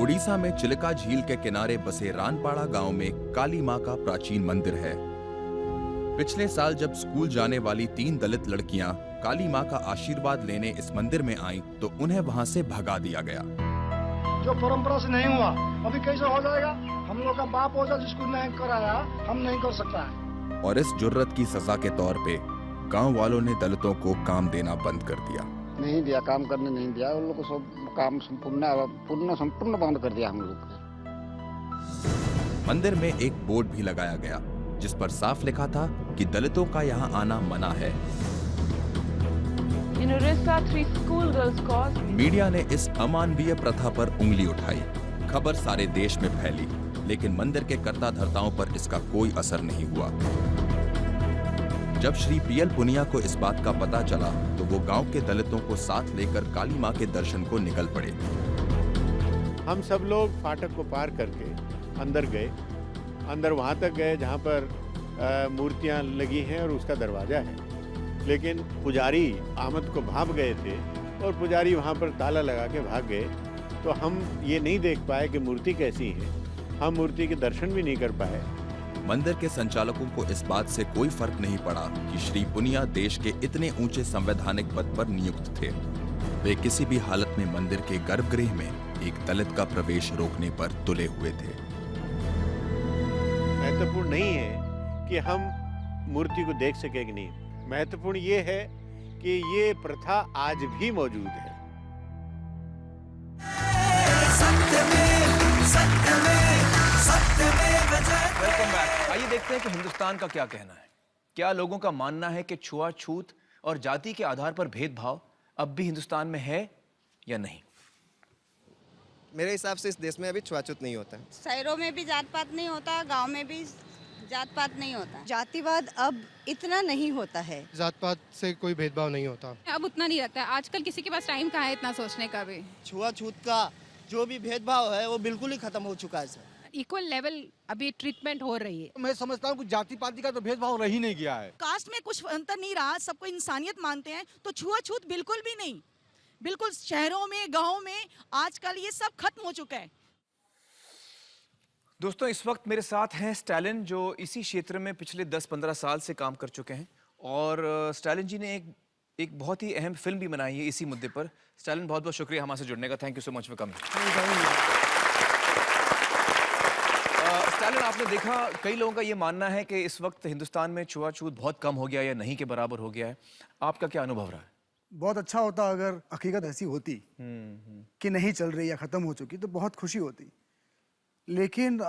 उड़ीसा में चिलिका झील के किनारे बसे रानपाड़ा गांव में काली मां का प्राचीन मंदिर है। पिछले साल जब स्कूल जाने वाली 3 दलित लड़कियां काली मां का आशीर्वाद लेने इस मंदिर में आईं, तो उन्हें वहां से भगा दिया गया। जो परंपरा से नहीं हुआ, अभी कैसे हो जाएगा? हम लोग का बाप होता जिसको नहीं कराया, हम नहीं कर सकता है। और इस जुर्रत की सजा के तौर पे गांव वालों ने दलितों को काम देना बंद कर दिया। नहीं दिया, काम करने नहीं दिया। उन लोग को सब काम संपूर्ण बंद कर दिया हम लोग को। मंदिर में एक बोर्ड भी लगाया गया जिस पर साफ लिखा था कि दलितों का यहाँ आना मना है। In Orissa, 3 school girls caused. Media ने इस अमानवीय प्रथा पर उंगली उठाई। खबर सारे देश में फैली, लेकिन मंदिर के कर्ता धर्ताओं पर इसका कोई असर नहीं हुआ। जब श्री पीएल पुनिया को इस बात का पता चला तो वो गांव के दलितों को साथ लेकर काली मां के दर्शन को निकल पड़े। हम सब लोग फाटक को पार करके अंदर गए। अंदर वहां तक गए जहां पर मूर्तियां लगी हैं और उसका दरवाजा है, लेकिन पुजारी आमद को भाप गए थे और पुजारी वहां पर ताला लगा के भाग गए। तो हम ये नहीं देख पाए कि मूर्ति कैसी है, हम मूर्ति के दर्शन भी नहीं कर पाए। मंदिर के संचालकों को इस बात से कोई फर्क नहीं पड़ा कि श्री पुनिया देश के इतने ऊंचे संवैधानिक पद पर नियुक्त थे। वे किसी भी हालत में मंदिर के गर्भगृह में एक दलित का प्रवेश रोकने पर तुले हुए थे। महत्वपूर्ण नहीं है कि हम मूर्ति को देख सके कि नहीं, महत्वपूर्ण ये है कि ये प्रथा आज भी मौजूद है। Welcome back. आइए देखते हैं कि हिंदुस्तान का क्या कहना है। क्या लोगों का मानना है कि छुआछूत और जाति के आधार पर भेदभाव अब भी हिंदुस्तान में है या नहीं? मेरे हिसाब से इस देश में अभी छुआछूत नहीं होता है। शहरों में भी जात पात नहीं होता, गांव में भी जात पात नहीं होता। जातिवाद अब इतना नहीं होता है। जात पात से कोई भेदभाव नहीं होता, अब उतना नहीं रखता है। आजकल किसी के पास टाइम कहाँ है इतना सोचने का भी। छुआछूत का जो भी भेदभाव है वो बिल्कुल ही खत्म हो चुका है सर। इक्वल लेवल अभी ट्रीटमेंट हो रही है। मैं समझता हूँ कि जाति पाति का तो भेदभाव रह ही नहीं गया है। कास्ट में कुछ अंतर नहीं रहा, सबको इंसानियत मानते हैं, तो छुआछूत बिल्कुल भी नहीं। बिल्कुल शहरों में, गाँव में आजकल ये सब खत्म हो चुका है। दोस्तों, इस वक्त मेरे साथ हैं स्टालिन, जो इसी क्षेत्र में पिछले 10-15 साल से काम कर चुके हैं। और स्टालिन जी ने एक बहुत ही अहम फिल्म भी बनाई है इसी मुद्दे पर। स्टालिन, बहुत बहुत शुक्रिया हमारे से जुड़ने का। Thank you so much for coming. Stalin, आपने देखा कई लोगों का ये मानना है कि इस वक्त हिंदुस्तान में छुआछूत बहुत कम हो गया या नहीं के बराबर हो गया है। आपका क्या अनुभव रहा है? बहुत अच्छा होता अगर हकीकत ऐसी होती कि नहीं चल रही या ख़त्म हो चुकी, तो बहुत खुशी होती। लेकिन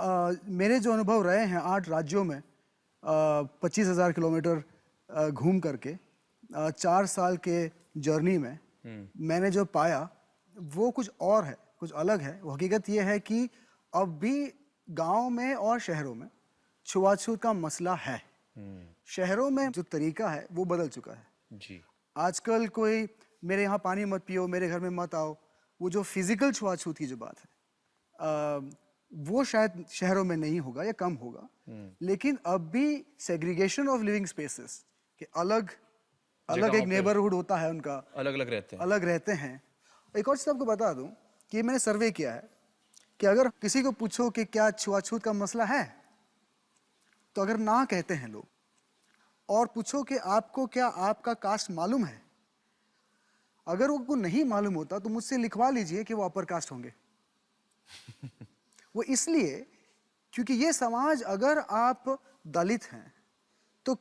मेरे जो अनुभव रहे हैं 8 राज्यों में 25,000 किलोमीटर घूम करके 4 साल के जर्नी में मैंने जो पाया वो कुछ और है, कुछ अलग है। वो हकीकत ये है कि अब भी गांव में और शहरों में छुआछूत का मसला है। शहरों में जो तरीका है वो बदल चुका है जी। आजकल कोई मेरे यहाँ पानी मत पियो, मेरे घर में मत आओ, वो जो फिजिकल छुआछूत की जो बात है वो शायद शहरों में नहीं होगा या कम होगा। लेकिन अब भी सेग्रीगेशन ऑफ लिविंग स्पेसेस के अलग एक नेबरहुड होता है, उनका अलग रहते हैं। एक और चीज़ आपको बता दूं कि मैंने सर्वे किया है कि अगर किसी को पूछो कि क्या छुआछूत का मसला है, तो अगर ना कहते हैं लोग, और पूछो कि आपको क्या आपका कास्ट मालूम है, अगर उनको नहीं मालूम होता तो मुझसे लिखवा लीजिए कि वो अपर कास्ट होंगे। वो इसलिए क्योंकि ये समाज, अगर आप दलित हैं तो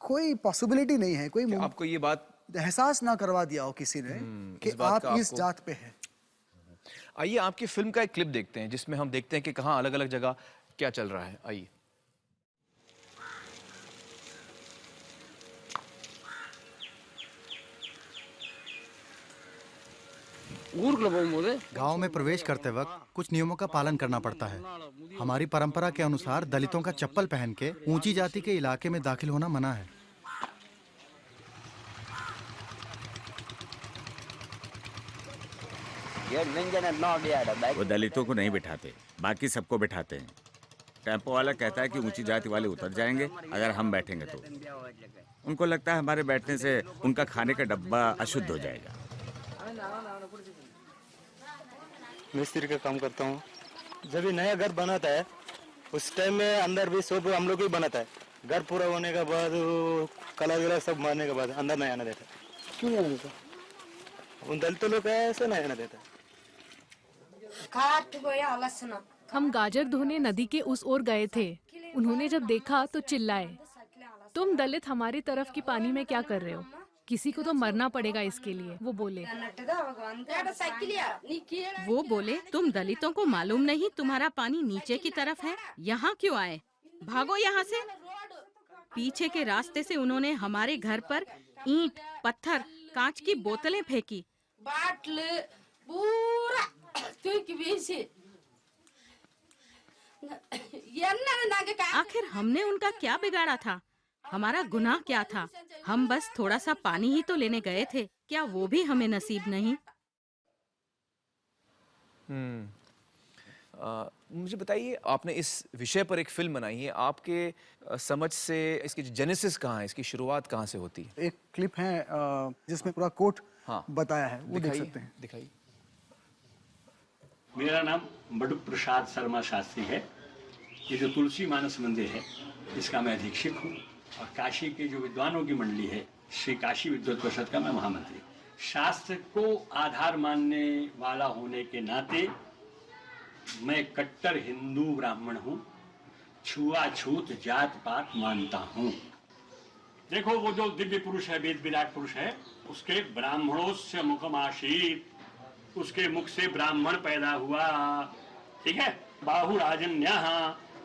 कोई पॉसिबिलिटी नहीं है, कोई आपको ये बात एहसास ना करवा दिया हो किसी ने कि आप इस जात पे हैं। आइए आपकी फिल्म का एक क्लिप देखते हैं जिसमें हम देखते हैं कि कहाँ अलग अलग जगह क्या चल रहा है। आइए। गांव में प्रवेश करते वक्त कुछ नियमों का पालन करना पड़ता है। हमारी परंपरा के अनुसार दलितों का चप्पल पहन के ऊंची जाति के इलाके में दाखिल होना मना है। वो दलितों को नहीं बिठाते, बाकी सबको बिठाते हैं। टेम्पो वाला कहता है कि ऊंची जाति वाले उतर जाएंगे अगर हम बैठेंगे तो। उनको लगता है हमारे बैठने से उनका खाने का डब्बा अशुद्ध हो जाएगा। मिस्त्री का काम करता हूँ। जब ये नया घर बनाता है उस टाइम में अंदर भी सब हम लोग ही बनाता है। घर पूरा होने के बाद कलर वगैरह सब मारने के बाद अंदर नहीं आना देता। क्यों नहीं आना देता? उन दलितों लोग ऐसे नहीं आना देता। हम गाजर धोने नदी के उस ओर गए थे। उन्होंने जब देखा तो चिल्लाए, तुम दलित हमारी तरफ की पानी में क्या कर रहे हो? किसी को तो मरना पड़ेगा इसके लिए, वो बोले। वो बोले, तुम दलितों को मालूम नहीं तुम्हारा पानी नीचे की तरफ है, यहाँ क्यों आए? भागो यहाँ से। पीछे के रास्ते से उन्होंने हमारे घर पर ईंट, पत्थर, कांच की बोतलें फेंकी। आखिर हमने उनका क्या बिगाड़ा था? हमारा गुनाह क्या था? हम बस थोड़ा सा पानी ही तो लेने गए थे, क्या वो भी हमें नसीब नहीं? मुझे बताइए, आपने इस विषय पर एक फिल्म बनाई है, आपके समझ से इसकी जेनेसिस कहाँ है, इसकी शुरुआत कहाँ से होती है? एक क्लिप है जिसमें पूरा कोट बताया है, वो देख सकते हैं। दिखाइए। मेरा नाम बड़ू प्रसाद शर्मा शास्त्री है। ये जो तुलसी मानस मंदिर है, इसका मैं अधीक्षक हूँ और काशी के जो विद्वानों की मंडली है, श्री काशी विद्वत परिषद का मैं महामंत्री। शास्त्र को आधार मानने वाला होने के नाते मैं कट्टर हिंदू ब्राह्मण हूँ, छुआछूत जात पात मानता हूँ। देखो, वो जो दिव्य पुरुष है, वेद विराट पुरुष है, उसके ब्राह्मणों से मुखमाशीत, उसके मुख से ब्राह्मण पैदा हुआ, ठीक है। बाहु राजन्यः,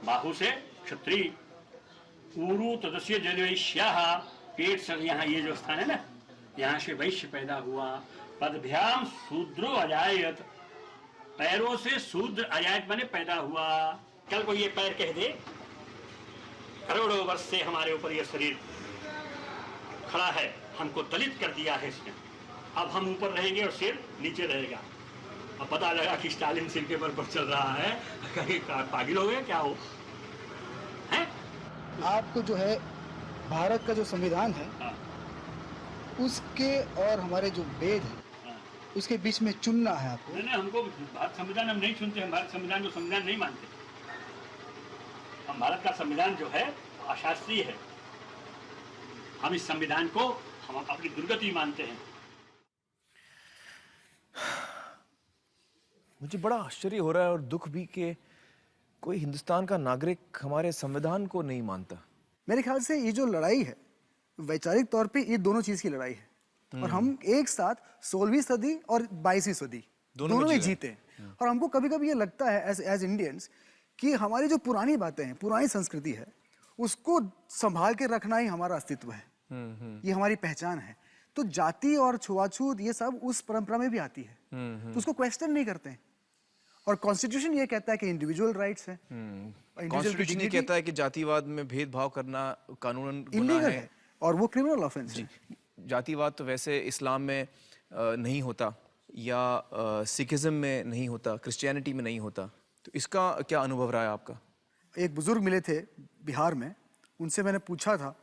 बाहु से क्षत्रिय, ऊरु तदस्य जनवैश्यः, पेट से यहाँ ये जो स्थान है ना, यहाँ से वैश्य पैदा हुआ। पदभ्याम शूद्रो अजायत, पैरों से शूद्र अजायत बने पैदा हुआ। कल को ये पैर कह दे, करोड़ों वर्ष से हमारे ऊपर ये शरीर खड़ा है, हमको दलित कर दिया है इसने, अब हम ऊपर रहेंगे और सिर नीचे रहेगा। अब पता लगा कि स्टालिन सिर के बल पर चल रहा है, कहीं पागल हो गए क्या हो? हैं? आपको जो है भारत का जो संविधान है, उसके और हमारे जो वेद है, उसके बीच में चुनना है आपको। नहीं, हमको भारत संविधान हम नहीं चुनते, हम भारत संविधान को संविधान नहीं मानते। हम भारत का संविधान जो है अशास्त्रीय है, हम इस संविधान को हम अपनी दुर्गति मानते हैं। मुझे बड़ा आश्चर्य हो रहा है और दुख भी कि कोई हिंदुस्तान का नागरिक हमारे संविधान को नहीं मानता। मेरे ख्याल से ये जो लड़ाई है, वैचारिक तौर पे ये दोनों चीज की लड़ाई है, और हम एक साथ 16वीं सदी और 22वीं सदी दोनों में जीते हैं। और हमको कभी कभी ये लगता है एज इंडियंस कि हमारी जो पुरानी बातें हैं, पुरानी संस्कृति है, उसको संभाल के रखना ही हमारा अस्तित्व है, ये हमारी पहचान है। तो जाति और छुआछूत ये सब उस परंपरा में भी आती है, तो उसको क्वेश्चन नहीं करते हैं। और कॉन्स्टिट्यूशन ये कहता है कि इंडिविजुअल राइट्स है, कॉन्स्टिट्यूशन ये कहता है कि जातिवाद में भेदभाव करना कानूनन गुनाह है और वो क्रिमिनल ऑफेंस है। जातिवाद तो वैसे इस्लाम में नहीं होता, या सिखिज्म में नहीं होता, क्रिश्चियनिटी में नहीं होता। तो इसका क्या अनुभव रहा है आपका? एक बुजुर्ग मिले थे बिहार में, उनसे मैंने पूछा था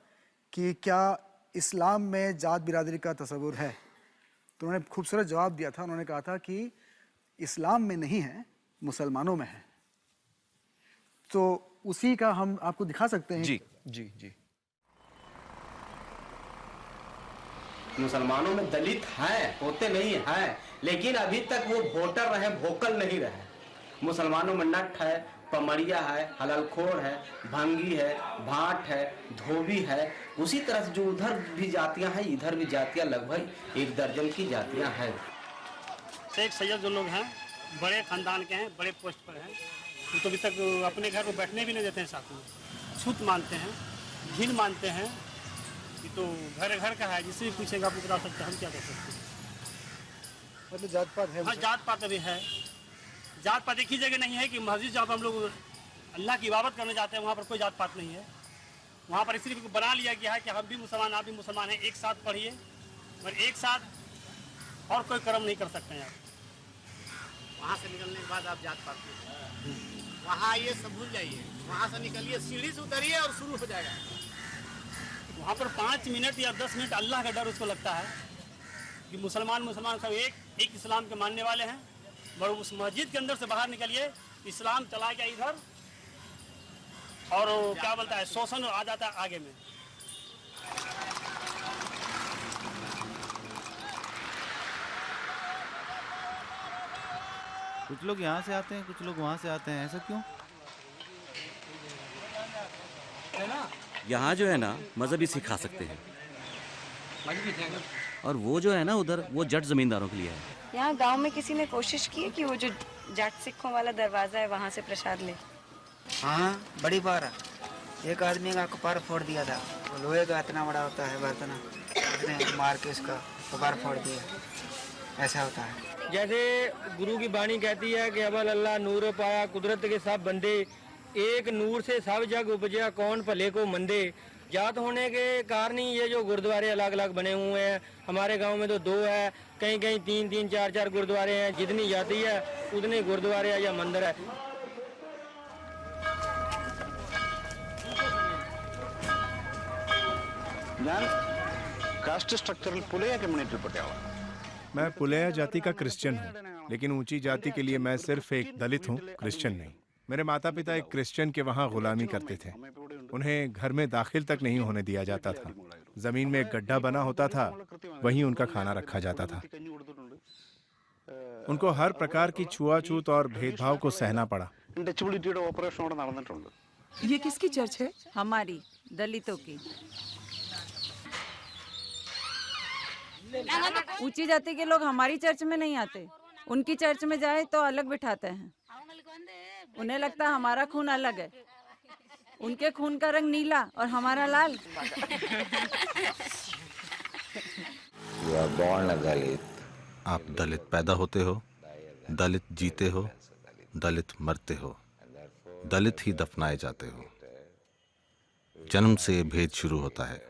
कि क्या इस्लाम में जात बिरादरी का तस्वुर है, तो उन्होंने खूबसूरत जवाब दिया था। उन्होंने कहा था कि इस्लाम में नहीं है, मुसलमानों में है। तो उसी का हम आपको दिखा सकते हैं। जी जी जी। मुसलमानों में दलित हैं, होते नहीं हैं, लेकिन अभी तक वो वोटर रहे, वोकल नहीं रहे। मुसलमानों में नट है, पमरिया है, हललखोर है, भंगी है, भाट है, धोबी है। उसी तरह से जो उधर भी जातियां हैं, इधर भी जातियां लगभग 1 दर्जन की जातियां हैं। शेख सैयद जो लोग हैं, बड़े खानदान के हैं, बड़े पोस्ट पर हैं, वो तो अभी तक अपने घर को बैठने भी नहीं देते हैं साथ में। छूत मानते हैं, घिन मानते हैं, ये तो घर घर का है, जिससे भी पूछेगा आप बता सकते हैं, हम क्या कर सकते हैं। मतलब जात पात है? हाँ, जात पात अभी है। जात पात एक ही जगह नहीं है कि मस्जिद जहाँ पर हम लोग अल्लाह की इबादत करने जाते हैं, वहाँ पर कोई जात पात नहीं है। वहाँ पर सिर्फ बना लिया गया है कि हम भी मुसलमान, आप भी मुसलमान हैं, एक साथ पढ़िए, मगर एक साथ और कोई कर्म नहीं कर सकते हैं आप। वहाँ से निकलने के बाद आप जात पात वहाँ आइए, सब भूल जाइए, वहाँ से निकलिए, सीढ़ी से उतरिए और शुरू हो जाएगा। वहाँ पर 5 मिनट या 10 मिनट अल्लाह का डर उसको लगता है कि मुसलमान सब एक इस्लाम के मानने वाले हैं। मगर उस मस्जिद के अंदर से बाहर निकलिए, इस्लाम चला गया इधर और क्या बोलता है, शोषण आ जाता है आगे में। कुछ लोग यहाँ से आते हैं, कुछ लोग वहाँ से आते हैं, ऐसा क्यों? है ना, यहाँ जो है ना मजहबी सिखा सकते हैं, और वो जो है ना उधर, वो जट जमींदारों के लिए है। यहाँ गांव में किसी ने कोशिश की है कि वो जो जाट सिखों वाला दरवाजा है वहाँ से प्रसाद ले? हाँ, बड़ी बार है। एक आदमी का कपार फोड़ दिया था। वो लोहे का इतना बड़ा होता है बर्तन, उसने मार के उसका कपार फोड़ दिया। ऐसा होता है। जैसे गुरु की वाणी कहती है कि अवल अल्लाह नूर पाया कुदरत के सब बंदे, एक नूर से सब जग उपजा कौन भले को मंदे। जात होने के कारण ही ये जो गुरुद्वारे अलग अलग बने हुए हैं। हमारे गांव में तो 2 है, कहीं कहीं 3-3, 4-4 गुरुद्वारे हैं। जितनी जाति है उतने गुरुद्वारे है या मंदिर है। Caste structural Pulaya community Patiala. मैं पुलैया जाति का क्रिश्चियन हूँ, लेकिन ऊंची जाति के लिए मैं सिर्फ एक दलित हूँ, क्रिश्चियन नहीं। मेरे माता पिता एक क्रिश्चियन के वहाँ गुलामी करते थे। उन्हें घर में दाखिल तक नहीं होने दिया जाता था। जमीन में एक गड्ढा बना होता था, वहीं उनका खाना रखा जाता था। उनको हर प्रकार की छुआछूत और भेदभाव को सहना पड़ा। ये किसकी चर्च है? हमारी, दलितों की। ऊंची जाति के लोग हमारी चर्च में नहीं आते, उनकी चर्च में जाए तो अलग बिठाते हैं। उन्हें लगता है हमारा खून अलग है। उनके खून का रंग नीला और हमारा लाल। आप दलित पैदा होते हो, दलित जीते हो, दलित मरते हो, दलित ही दफनाए जाते हो। जन्म से भेद शुरू होता है,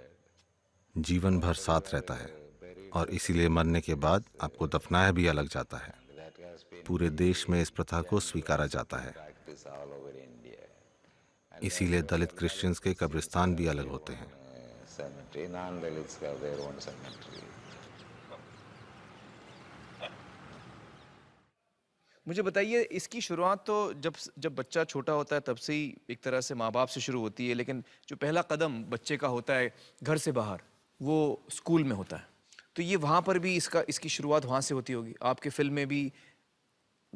जीवन भर साथ रहता है, और इसीलिए मरने के बाद आपको दफनाया भी अलग जाता है। पूरे देश में इस प्रथा को स्वीकारा जाता है। इसीलिए दलित क्रिश्चियंस के कब्रिस्तान भी अलग होते हैं। मुझे बताइए, इसकी शुरुआत तो जब बच्चा छोटा होता है तब से ही एक तरह से माँ बाप से शुरू होती है, लेकिन जो पहला कदम बच्चे का होता है घर से बाहर, वो स्कूल में होता है। तो ये वहाँ पर भी इसकी शुरुआत वहाँ से होती होगी। आपके फिल्म में भी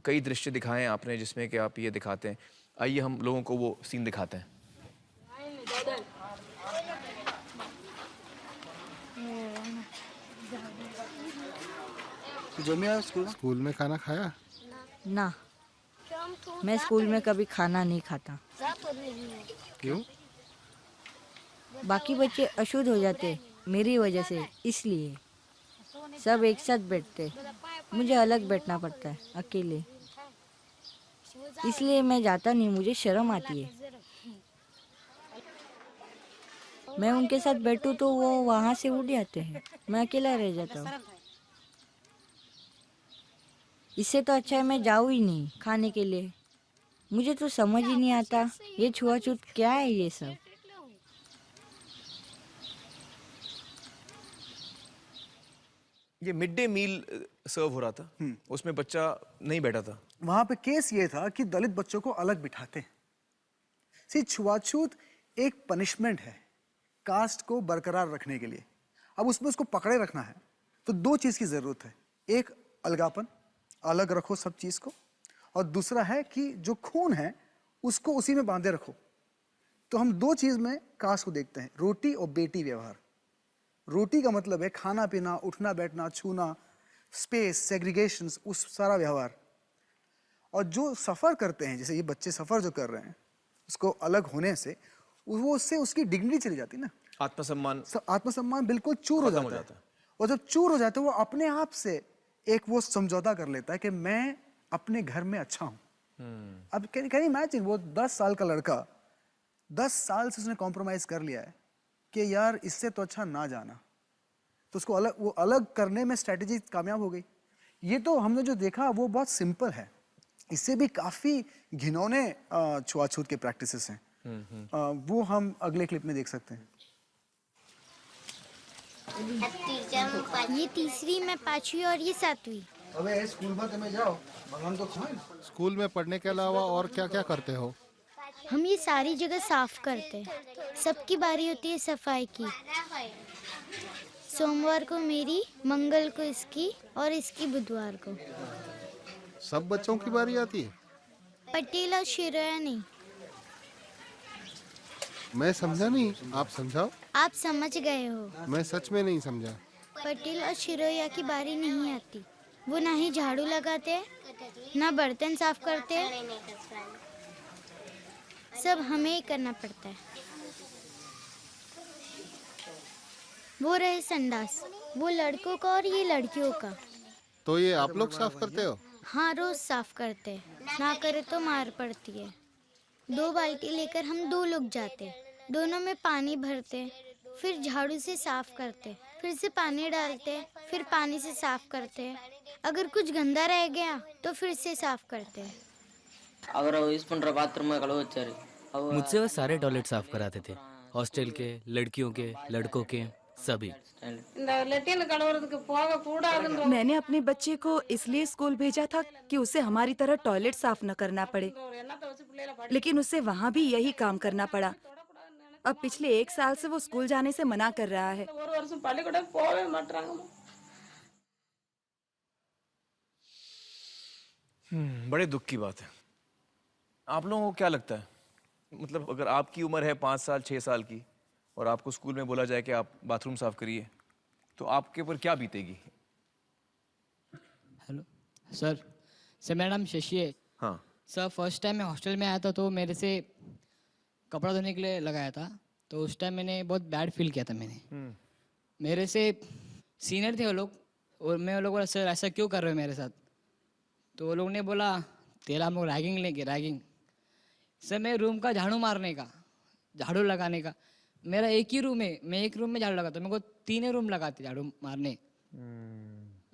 कई दृश्य दिखाए हैं आपने जिसमें कि आप ये दिखाते हैं। आइए हम लोगों को वो सीन दिखाते हैं। स्कूल में खाना खाया? ना, मैं स्कूल में कभी खाना नहीं खाता। क्यों? बाकी बच्चे अशुद्ध हो जाते मेरी वजह से, इसलिए सब एक साथ बैठते, मुझे अलग बैठना पड़ता है, अकेले। इसलिए मैं जाता नहीं, मुझे शर्म आती है। मैं उनके साथ बैठूं तो वो वहाँ से उठ जाते हैं, मैं अकेला रह जाता हूँ। इससे तो अच्छा है मैं जाऊँ ही नहीं खाने के लिए। मुझे तो समझ ही नहीं आता ये छुआछूत क्या है ये सब। ये मिड डे मील सर्व हो रहा था, उसमें बच्चा नहीं बैठा था। वहां पे केस ये था कि दलित बच्चों को अलग बिठाते हैं। सी, छुआछूत एक पनिशमेंट है कास्ट को बरकरार रखने के लिए। अब उसमें उसको पकड़े रखना है तो 2 चीज की जरूरत है। एक अलगापन, अलग रखो सब चीज को, और दूसरा है कि जो खून है उसको उसी में बांधे रखो। तो हम 2 चीज में कास्ट को देखते हैं, रोटी और बेटी व्यवहार। रोटी का मतलब है खाना पीना, उठना बैठना, छूना, स्पेस, सेग्रीगेशंस, उस सारा व्यवहार। और जो सफ़र करते हैं, जैसे ये बच्चे सफ़र जो कर रहे हैं, उसको अलग होने से वो उससे उसकी डिग्निटी चली जाती है ना, आत्मसम्मान बिल्कुल चूर हो जाता है। और जब चूर हो जाता है वो अपने आप से एक वो समझौता कर लेता है कि मैं अपने घर में अच्छा हूँ। अब कैन यू इमेजिन, वो 10 साल का लड़का 10 साल से उसने कॉम्प्रोमाइज़ कर लिया है कि यार इससे तो अच्छा ना जाना, तो उसको वो अलग करने में स्ट्रेटेजी कामयाब हो गई। ये तो हमने जो देखा वो बहुत सिंपल है, इससे भी काफ़ी घिनौने छुआछूत के प्रैक्टिसेस हैं। वो हम अगले क्लिप में देख सकते हैं। ये तीसरी में 5वीं और ये 7वीं। अबे स्कूल में तुम्हें जाओ, भगवान तो स्कूल में पढ़ने के अलावा और क्या क्या करते हो? हम ये सारी जगह साफ करते हैं। सबकी बारी होती है सफाई की। सोमवार को मेरी, मंगल को इसकी और इसकी बुधवार को। सब बच्चों की बारी आती है? पटेल और शिरोया नहीं। मैं समझा नहीं, आप समझाओ। आप समझ गए हो। मैं सच में नहीं समझा। पटेल और शिरोया की बारी नहीं आती। वो ना ही झाड़ू लगाते ना बर्तन साफ करते, सब हमें ही करना पड़ता है। वो रहे संडास, वो लड़कों का और ये लड़कियों का। तो ये आप लोग साफ करते हो? हाँ, रोज साफ करते, ना करे तो मार पड़ती है। 2 बाल्टी लेकर हम 2 लोग जाते, दोनों में पानी भरते, फिर झाड़ू से साफ करते, फिर से पानी डालते, फिर पानी से साफ करते। अगर कुछ गंदा रह गया तो फिर से साफ करते। मुझसे वो सारे टॉयलेट साफ कराते थे, हॉस्टल के, लड़कियों के, लड़कों के, सभी। मैंने अपने बच्चे को इसलिए स्कूल भेजा था कि उसे हमारी तरह टॉयलेट साफ न करना पड़े, लेकिन उसे वहाँ भी यही काम करना पड़ा। अब पिछले 1 साल से वो स्कूल जाने से मना कर रहा है। बड़े दुख की बात है। आप लोगों को क्या लगता है, मतलब अगर आपकी उम्र है 5 साल 6 साल की और आपको स्कूल में बोला जाए कि आप बाथरूम साफ करिए, तो आपके ऊपर क्या बीतेगी? हेलो सर, मेरा नाम शशि है। हाँ सर, फर्स्ट टाइम मैं हॉस्टल में आया था तो मेरे से कपड़ा धोने के लिए लगाया था, तो उस टाइम मैंने बहुत बैड फील किया था। मेरे से सीनियर थे वो लोग, और मैं वो लोग बोला सर ऐसा क्यों कर रहे हो मेरे साथ, तो वो लोग ने बोला तेरा हम लोग रैगिंग लेंगे, रैगिंग। सर, मैं रूम का झाड़ू मारने का, झाड़ू लगाने का, मेरा एक ही रूम है, मैं एक रूम में झाड़ू लगाता, मेरे को 3 रूम लगाते झाड़ू मारने।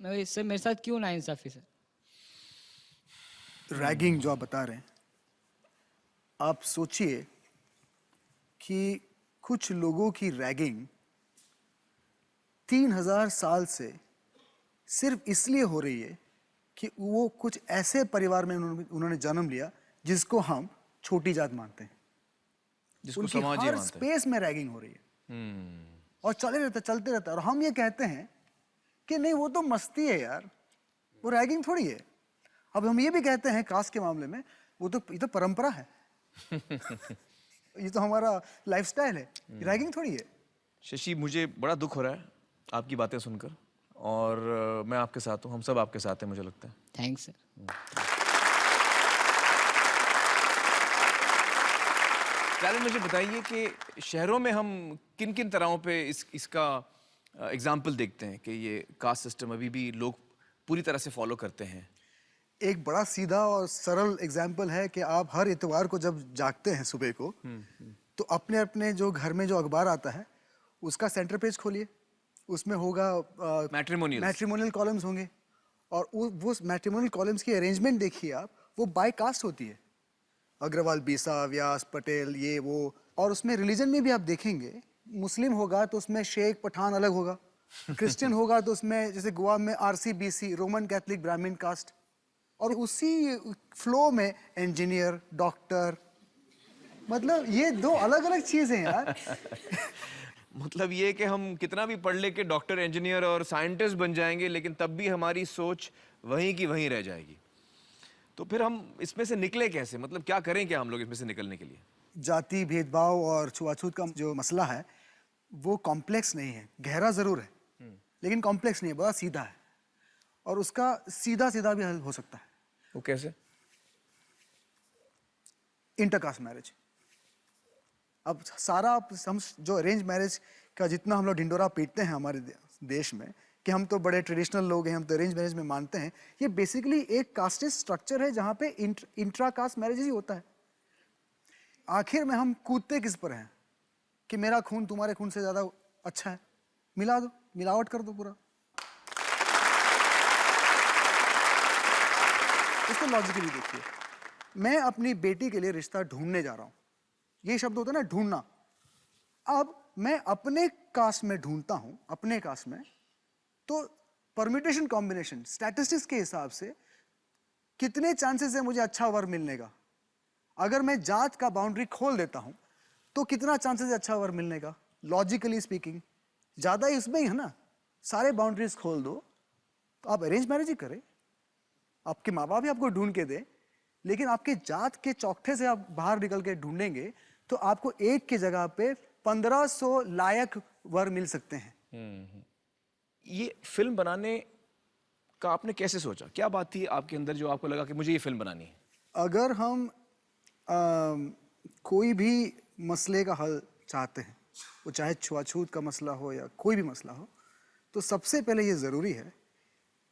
मैं इससे मेरे साथ क्यों नाइंसाफी सर? रैगिंग जो आप बता रहे हैं, आप सोचिए कि कुछ लोगों की रैगिंग 3000 साल से सिर्फ इसलिए हो रही है कि वो कुछ ऐसे परिवार में उन्होंने जन्म लिया जिसको हम छोटी जात मानते हैं, जिसको उनकी समाज ही हर मानते हैं। स्पेस में रैगिंग हो रही है और चलते रहता है। और हम ये कहते हैं कि नहीं वो तो मस्ती है यार, वो रैगिंग थोड़ी है। अब हम ये भी कहते हैं कास्ट के मामले में ये तो परंपरा है ये तो हमारा लाइफस्टाइल है, रैगिंग थोड़ी है। शशि, मुझे बड़ा दुख हो रहा है आपकी बातें सुनकर, और मैं आपके साथ हूँ, हम सब आपके साथ हैं, मुझे लगता है। Thanks sir. पहले मुझे बताइए कि शहरों में हम किन किन तरहों पे इसका एग्जाम्पल देखते हैं कि ये कास्ट सिस्टम अभी भी लोग पूरी तरह से फॉलो करते हैं। एक बड़ा सीधा और सरल एग्जाम्पल है कि आप हर इतवार को जब जागते हैं सुबह को, तो अपने अपने जो घर में जो अखबार आता है उसका सेंटर पेज खोलिए, उसमें होगा मैट्रिमोनियल कॉलम्स होंगे, और वो मैट्रिमोनियल कॉलम्स की अरेंजमेंट देखिए आप, वो बाय कास्ट होती है, अग्रवाल, बीसा, व्यास, पटेल, ये वो। और उसमें रिलीजन में भी आप देखेंगे, मुस्लिम होगा तो उसमें शेख पठान अलग होगा, क्रिश्चियन होगा तो उसमें जैसे गोवा में RCBC, रोमन कैथलिक ब्राह्मण कास्ट, और उसी फ्लो में इंजीनियर, डॉक्टर, मतलब ये 2 अलग अलग चीजें हैं यार मतलब ये कि हम कितना भी पढ़ ले के डॉक्टर, इंजीनियर और साइंटिस्ट बन जाएंगे, लेकिन तब भी हमारी सोच वहीं की वहीं रह जाएगी। तो फिर हम इसमें से निकले कैसे, मतलब क्या करें क्या हम लोग इसमें से निकलने के लिए? जाति भेदभाव और छुआछूत का जो मसला है वो कॉम्प्लेक्स नहीं है, गहरा जरूर है लेकिन कॉम्प्लेक्स नहीं है, बड़ा सीधा है, और उसका सीधा सीधा भी हल हो सकता है। वो कैसे? Intercaste marriage. अब सारा हम जो अरेंज मैरिज का जितना हम लोग ढिंडोरा पीटते हैं हमारे देश में कि हम तो बड़े ट्रेडिशनल लोग हैं, हम तो अरेंज मैरिज में मानते हैं, ये बेसिकली एक कास्टिस्ट स्ट्रक्चर है जहाँ पे इंट्रा कास्ट मैरिज ही होता है। आखिर में हम कूदते किस पर हैं कि मेरा खून तुम्हारे खून से ज्यादा अच्छा है, मिला दो, मिलावट कर दो पूरा। इसको लॉजिकली देखिए, मैं अपनी बेटी के लिए रिश्ता ढूंढने जा रहा हूं, ये शब्द होता है ना, ढूंढना। अब मैं अपने कास्ट में ढूंढता हूं, अपने कास्ट में, तो परम्यूटेशन कॉम्बिनेशन स्टैटिस्टिक्स के हिसाब से कितने चांसेस है मुझे अच्छा वर मिलने का। अगर मैं जात का बाउंड्री खोल देता हूं तो कितना चांसेस है अच्छा वर मिलने का, लॉजिकली स्पीकिंग ज्यादा इसमें ही है ना। सारे बाउंड्रीज खोल दो तो आप अरेंज मैरिज ही करें, आपके माँ बाप भी आपको ढूंढ के दे, लेकिन आपके जात के चौखटे से आप बाहर निकल के ढूंढेंगे तो आपको एक की जगह पे 1500 लायक वर मिल सकते हैं। ये फिल्म बनाने का आपने कैसे सोचा? क्या बात थी आपके अंदर जो आपको लगा कि मुझे ये फिल्म बनानी है? अगर हम कोई भी मसले का हल चाहते हैं, वो चाहे छुआछूत का मसला हो या कोई भी मसला हो, तो सबसे पहले ये ज़रूरी है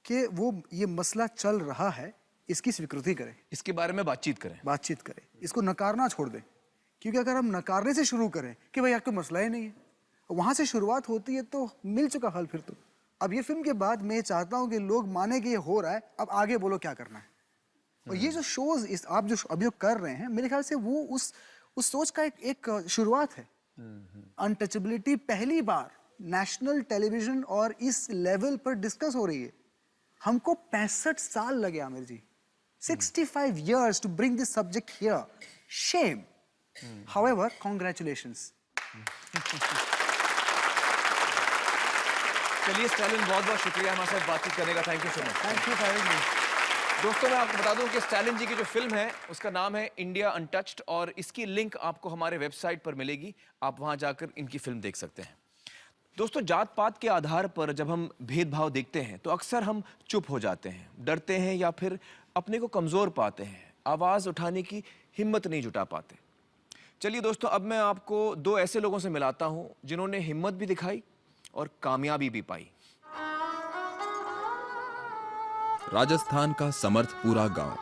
कि वो ये मसला चल रहा है, इसकी स्वीकृति करें, इसके बारे में बातचीत करें, इसको नकारना छोड़ दें। क्योंकि अगर हम नकारने से शुरू करें कि भाई आपको मसला ही नहीं है, वहाँ से शुरुआत होती है तो मिल चुका हल फिर तो। अब ये फिल्म के बाद मैं चाहता हूँ कि लोग माने कि ये हो रहा है, अब आगे बोलो क्या करना है। और ये जो शोज इस आप जो अभी जो कर रहे हैं, मेरे ख्याल से वो उस सोच का एक शुरुआत है। अनटचेबिलिटी पहली बार नेशनल टेलीविजन और इस लेवल पर डिस्कस हो रही है। हमको 65 साल लगे आमिर जी, 65 years to bring this subject here. Shame. However, congratulations. चलिए स्टैलिन, बहुत बहुत शुक्रिया हमारे साथ बातचीत करने का। Thank you so much. Thank you for having me. दोस्तों, मैं आपको बता दूं कि स्टैलिन जी की जो फिल्म है उसका नाम है इंडिया अनटच्ड, और इसकी लिंक आपको हमारे वेबसाइट पर मिलेगी। आप वहां जाकर इनकी फिल्म देख सकते हैं। दोस्तों, जात पात के आधार पर जब हम भेदभाव देखते हैं तो अक्सर हम चुप हो जाते हैं, डरते हैं या फिर अपने को कमज़ोर पाते हैं, आवाज़ उठाने की हिम्मत नहीं जुटा पाते। चलिए दोस्तों, अब मैं आपको दो ऐसे लोगों से मिलाता हूं जिन्होंने हिम्मत भी दिखाई और कामयाबी भी पाई। राजस्थान का समर्थपुरा गांव।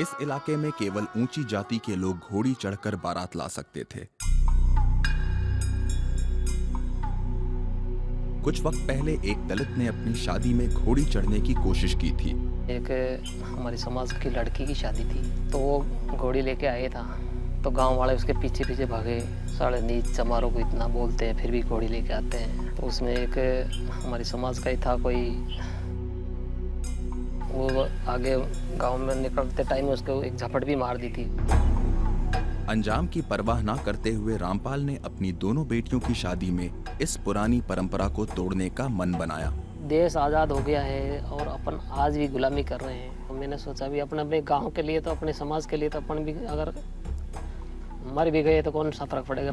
इस इलाके में केवल ऊंची जाति के लोग घोड़ी चढ़कर बारात ला सकते थे। कुछ वक्त पहले एक दलित ने अपनी शादी में घोड़ी चढ़ने की कोशिश की थी। एक हमारी समाज की लड़की की शादी थी, तो वो घोड़ी लेके आए था, तो गांव वाले उसके पीछे पीछे भागे। साढ़े नीच समारोह को इतना बोलते हैं, फिर भी घोड़ी लेके आते हैं। तो उसमें एक हमारी समाज का ही था कोई, वो आगे गांव में निकलते टाइम उसको एक झपट भी मार दी थी। अंजाम की परवाह ना करते हुए रामपाल ने अपनी दोनों बेटियों की शादी में इस पुरानी परंपरा को तोड़ने का मन बनाया। देश आज़ाद हो गया है और अपन आज भी गुलामी कर रहे हैं। तो मैंने सोचा भी अपने गांव के लिए, तो अपने समाज के लिए, तो अपन भी अगर मर भी गए तो कौन सा फर्क पड़ेगा।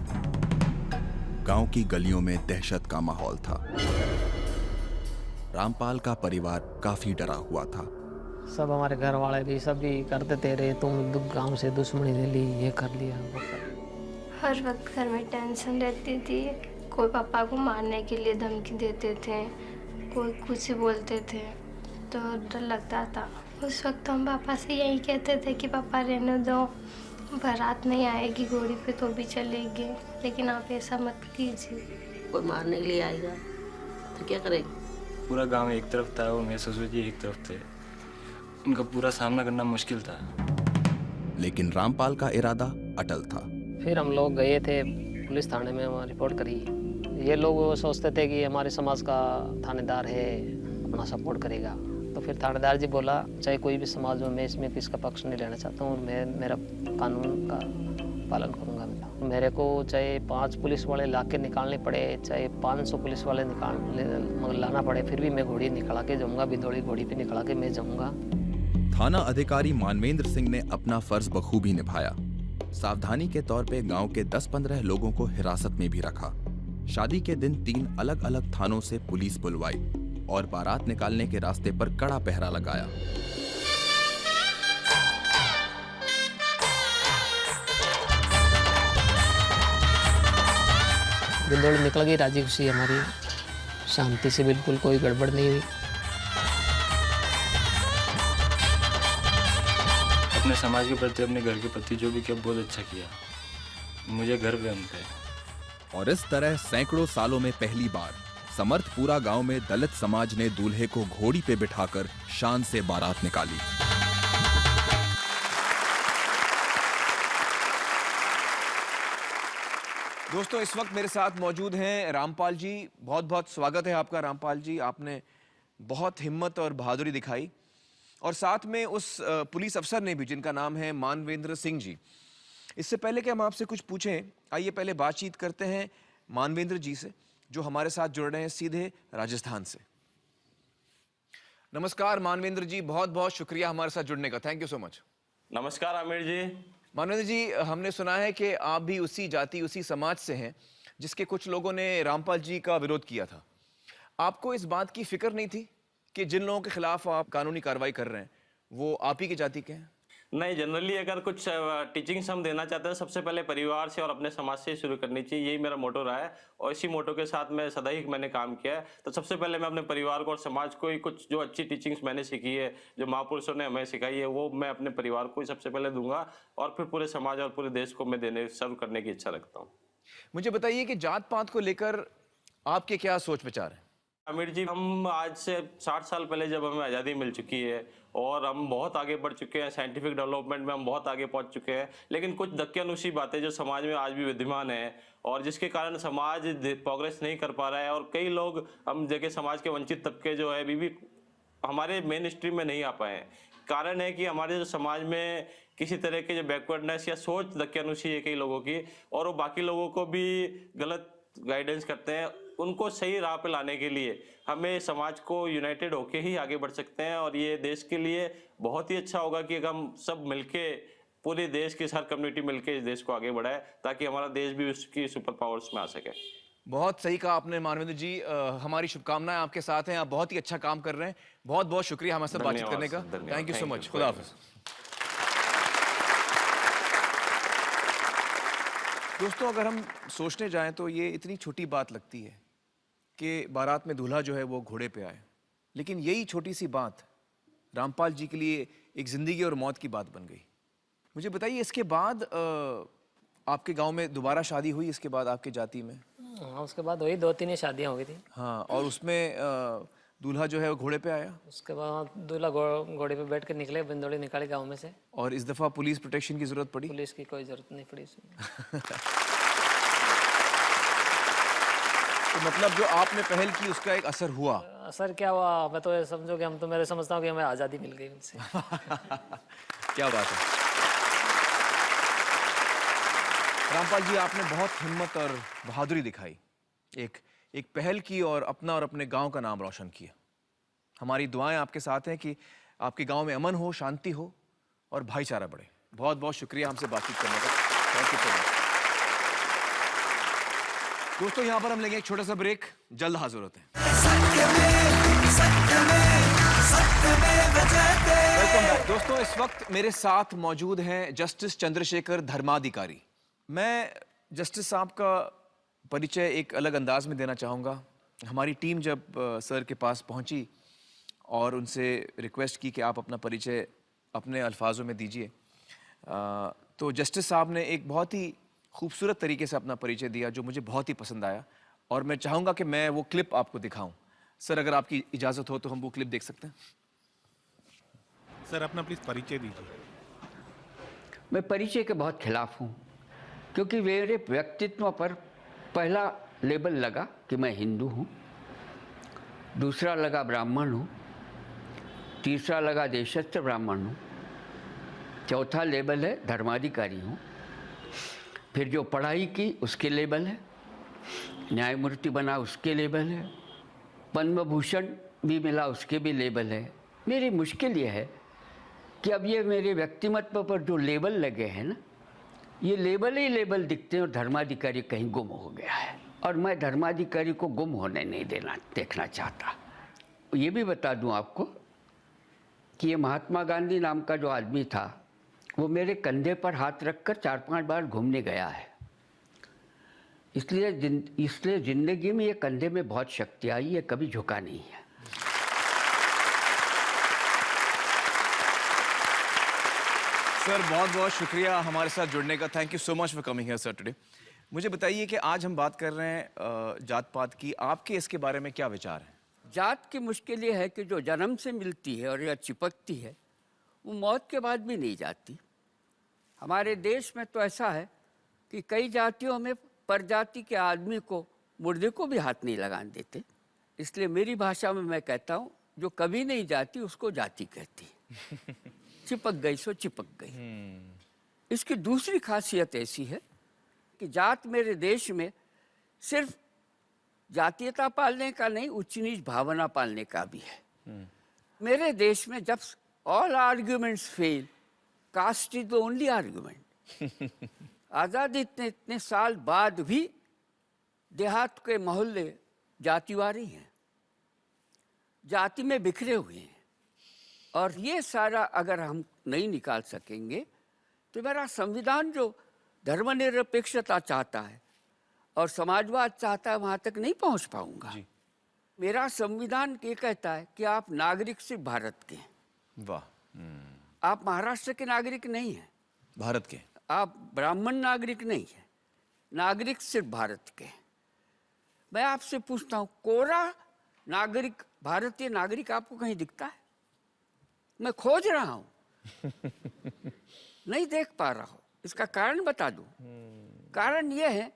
गांव की गलियों में दहशत का माहौल था। रामपाल का परिवार काफी डरा हुआ था। सब हमारे घर वाले भी सब भी करते थे, रे तुम गांव से दुश्मनी ले ली, ये कर लिया वो कर। हर वक्त घर में टेंशन रहती थी। कोई पापा को मारने के लिए धमकी देते थे, कोई कुछ बोलते थे, तो डर लगता था। उस वक्त हम पापा से यही कहते थे कि पापा रहने दो, बारात नहीं आएगी घोड़ी पे तो भी चलेगी, लेकिन आप ऐसा मत कीजिए। कोई मारने के लिए आएगा तो क्या करेंगे। पूरा गांव एक तरफ था और मेरे ससुर जी एक तरफ थे, उनका पूरा सामना करना मुश्किल था। लेकिन रामपाल का इरादा अटल था। फिर हम लोग गए थे पुलिस थाने में, वहाँ रिपोर्ट करी। ये लोग वो सोचते थे कि हमारे समाज का थानेदार है, अपना सपोर्ट करेगा। तो फिर थानेदार जी बोला, चाहे कोई भी समाज हो, मैं इसमें किसका पक्ष नहीं लेना चाहता हूँ, मैं मेरा कानून का पालन करूँगा। मेरे को चाहे 5 पुलिस वाले ला के निकालने पड़े, चाहे 500 पुलिस वाले लाना पड़े, फिर भी मैं घोड़ी निकला के जाऊँगा, बिदौड़ी घोड़ी पे निकला के मैं जाऊँगा। थाना अधिकारी मानवेंद्र सिंह ने अपना फर्ज बखूबी निभाया। सावधानी के तौर पे गांव के 10-15 लोगों को हिरासत में भी रखा। शादी के दिन 3 अलग-अलग थानों से पुलिस बुलवाई और बारात निकालने के रास्ते पर कड़ा पहरा लगाया। बिंदौड़ी निकल गई राजी खुशी हमारी, शांति से, बिल्कुल कोई गड़बड़ नहीं हुई। अपने समाज के प्रति, अपने घर के प्रति जो भी किया बहुत अच्छा किया, मुझे गर्व है उन पे। और इस तरह सैकड़ों सालों में पहली बार समर्थपुरा गांव में दलित समाज ने दूल्हे को घोड़ी पे बिठाकर शान से बारात निकाली। दोस्तों, इस वक्त मेरे साथ मौजूद हैं रामपाल जी। बहुत बहुत स्वागत है आपका रामपाल जी। आपने बहुत हिम्मत और बहादुरी दिखाई, और साथ में उस पुलिस अफसर ने भी, जिनका नाम है मानवेंद्र सिंह जी। इससे पहले कि हम आपसे कुछ पूछें, आइए पहले बातचीत करते हैं मानवेंद्र जी से, जो हमारे साथ जुड़ रहे हैं सीधे राजस्थान से। नमस्कार मानवेंद्र जी, बहुत बहुत शुक्रिया हमारे साथ जुड़ने का। Thank you so much. नमस्कार आमिर जी। मानवेंद्र जी, हमने सुना है कि आप भी उसी जाति, उसी समाज से हैं जिसके कुछ लोगों ने रामपाल जी का विरोध किया था। आपको इस बात की फिक्र नहीं थी कि जिन लोगों के खिलाफ आप कानूनी कार्रवाई कर रहे हैं वो आप ही की जाति के हैं? नहीं, जनरली अगर कुछ टीचिंग्स हम देना चाहते हैं सबसे पहले परिवार से और अपने समाज से शुरू करनी चाहिए, यही मेरा मोटो रहा है और इसी मोटो के साथ मैं सदा ही मैंने काम किया है। तो सबसे पहले मैं अपने परिवार को और समाज को ही कुछ जो अच्छी टीचिंग्स मैंने सीखी है, जो महापुरुषों ने हमें सिखाई है, वो मैं अपने परिवार को ही सबसे पहले दूंगा और फिर पूरे समाज और पूरे देश को मैं सर्व करने की इच्छा रखता हूँ। मुझे बताइए कि जात पात को लेकर आपके क्या सोच विचार हैं? आमिर जी, हम आज से 60 साल पहले जब हमें आज़ादी मिल चुकी है और हम बहुत आगे बढ़ चुके हैं, साइंटिफिक डेवलपमेंट में हम बहुत आगे पहुंच चुके हैं, लेकिन कुछ दक्यानुसी बातें जो समाज में आज भी विद्यमान है और जिसके कारण समाज प्रोग्रेस नहीं कर पा रहा है और कई लोग हम जगह समाज के वंचित तबके जो है अभी भी हमारे मेन स्ट्रीम में नहीं आ पाए हैं। कारण है कि हमारे जो समाज में किसी तरह के जो बैकवर्डनेस या सोच दक्यानुसी है कई लोगों की और वो बाकी लोगों को भी गलत गाइडेंस करते हैं। उनको सही राह पे लाने के लिए हमें समाज को यूनाइटेड होके ही आगे बढ़ सकते हैं और ये देश के लिए बहुत ही अच्छा होगा कि अगर हम सब मिलके पूरे देश की हर कम्युनिटी मिलके इस देश को आगे बढ़ाए ताकि हमारा देश भी उसकी सुपर पावर्स में आ सके। बहुत सही कहा आपने मानवेंद्र जी। हमारी शुभकामनाएं आपके साथ हैं, आप बहुत ही अच्छा काम कर रहे हैं। बहुत बहुत शुक्रिया हमारे साथ बातचीत करने का। Thank you so much. खुदा हाफिज। दोस्तों, अगर हम सोचने जाएं तो ये इतनी छोटी बात लगती है कि बारात में दूल्हा जो है वो घोड़े पे आए, लेकिन यही छोटी सी बात रामपाल जी के लिए एक जिंदगी और मौत की बात बन गई। मुझे बताइए, इसके बाद आपके गांव में दोबारा शादी हुई? इसके बाद आपके जाति में? हाँ, उसके बाद वही 2-3 शादियाँ हो गई थी। हाँ, और उसमें दूल्हा जो है वो घोड़े पे आया? उसके बाद दूल्हा घोड़े पे बैठ कर निकले, बिंदौड़ी निकाले गांव में से। और इस दफा पुलिस प्रोटेक्शन की जरूरत पड़ी? पुलिस की कोई जरूरत नहीं पड़ी इसमें। तो मतलब जो आपने पहल की उसका एक असर हुआ? असर क्या हुआ, मैं तो ये समझो कि हम तो मेरे समझता हूँ कि हमें आज़ादी मिल गई उनसे। क्या बात है रामपाल जी, आपने बहुत हिम्मत और बहादुरी दिखाई, एक पहल की और अपने गांव का नाम रोशन किया। हमारी दुआएं आपके साथ हैं कि आपके गांव में अमन हो, शांति हो और भाईचारा बढ़े। बहुत बहुत शुक्रिया हमसे बातचीत करने का। Thank you so much. दोस्तों, यहाँ पर हम लेंगे एक छोटा सा ब्रेक, जल्द हाजिर होते हैं। Welcome back. दोस्तों, इस वक्त मेरे साथ मौजूद हैं जस्टिस चंद्रशेखर धर्माधिकारी। मैं जस्टिस साहब का परिचय एक अलग अंदाज में देना चाहूँगा। हमारी टीम जब सर के पास पहुँची और उनसे रिक्वेस्ट की कि आप अपना परिचय अपने अल्फाजों में दीजिए, तो जस्टिस साहब ने एक बहुत ही खूबसूरत तरीके से अपना परिचय दिया जो मुझे बहुत ही पसंद आया और मैं चाहूँगा कि मैं वो क्लिप आपको दिखाऊं। सर, अगर आपकी इजाज़त हो तो हम वो क्लिप देख सकते हैं? सर, अपना प्लीज़ परिचय दीजिए। मैं परिचय के बहुत खिलाफ हूँ क्योंकि मेरे व्यक्तित्व पर पहला लेबल लगा कि मैं हिंदू हूँ, दूसरा लगा ब्राह्मण हूँ, तीसरा लगा देशस्थ ब्राह्मण हूँ, चौथा लेबल है धर्माधिकारी हूँ, फिर जो पढ़ाई की उसके लेबल है, न्यायमूर्ति बना उसके लेबल है, पद्म भूषण भी मिला उसके भी लेबल है। मेरी मुश्किल ये है कि अब ये मेरे व्यक्तिमत्व पर जो लेबल लगे हैं ना, ये लेबल ही लेबल दिखते हैं और धर्माधिकारी कहीं गुम हो गया है और मैं धर्माधिकारी को गुम होने नहीं देखना चाहता। ये भी बता दूं आपको कि ये महात्मा गांधी नाम का जो आदमी था वो मेरे कंधे पर हाथ रखकर 4-5 बार घूमने गया है, इसलिए जिंदगी में ये कंधे में बहुत शक्ति आई है, कभी झुका नहीं है। सर, बहुत बहुत शुक्रिया हमारे साथ जुड़ने का। Thank you so much for coming here sir today. मुझे बताइए कि आज हम बात कर रहे हैं जात पात की, आपके इसके बारे में क्या विचार है? जात की मुश्किल ये है कि जो जन्म से मिलती है और या चिपकती है वो मौत के बाद भी नहीं जाती। हमारे देश में तो ऐसा है कि कई जातियों में परजाति के आदमी को, मुर्दे को भी हाथ नहीं लगाने देते। इसलिए मेरी भाषा में मैं कहता हूँ, जो कभी नहीं जाती उसको जाति कहती। चिपक गई सो चिपक गई। इसकी दूसरी खासियत ऐसी है कि जात मेरे देश में सिर्फ जातीयता पालने का नहीं, उच्च नीच भावना पालने का भी है। मेरे देश में जब all arguments fail, caste is the only argument. आज़ादी इतने साल बाद भी देहात के मोहल्ले जातिवारी हैं, जाति में बिखरे हुए हैं। और ये सारा अगर हम नहीं निकाल सकेंगे तो मेरा संविधान जो धर्मनिरपेक्षता चाहता है और समाजवाद चाहता है वहाँ तक नहीं पहुँच पाऊंगा। मेरा संविधान ये कहता है कि आप नागरिक सिर्फ भारत के हैं। वाह। आप महाराष्ट्र के नागरिक नहीं हैं, भारत के। आप ब्राह्मण नागरिक नहीं है, नागरिक सिर्फ भारत के। मैं आपसे पूछता हूँ, कोरा नागरिक, भारतीय नागरिक आपको कहीं दिखता है? मैं खोज रहा हूँ, नहीं देख पा रहा हूँ। इसका कारण बता दूं। कारण यह है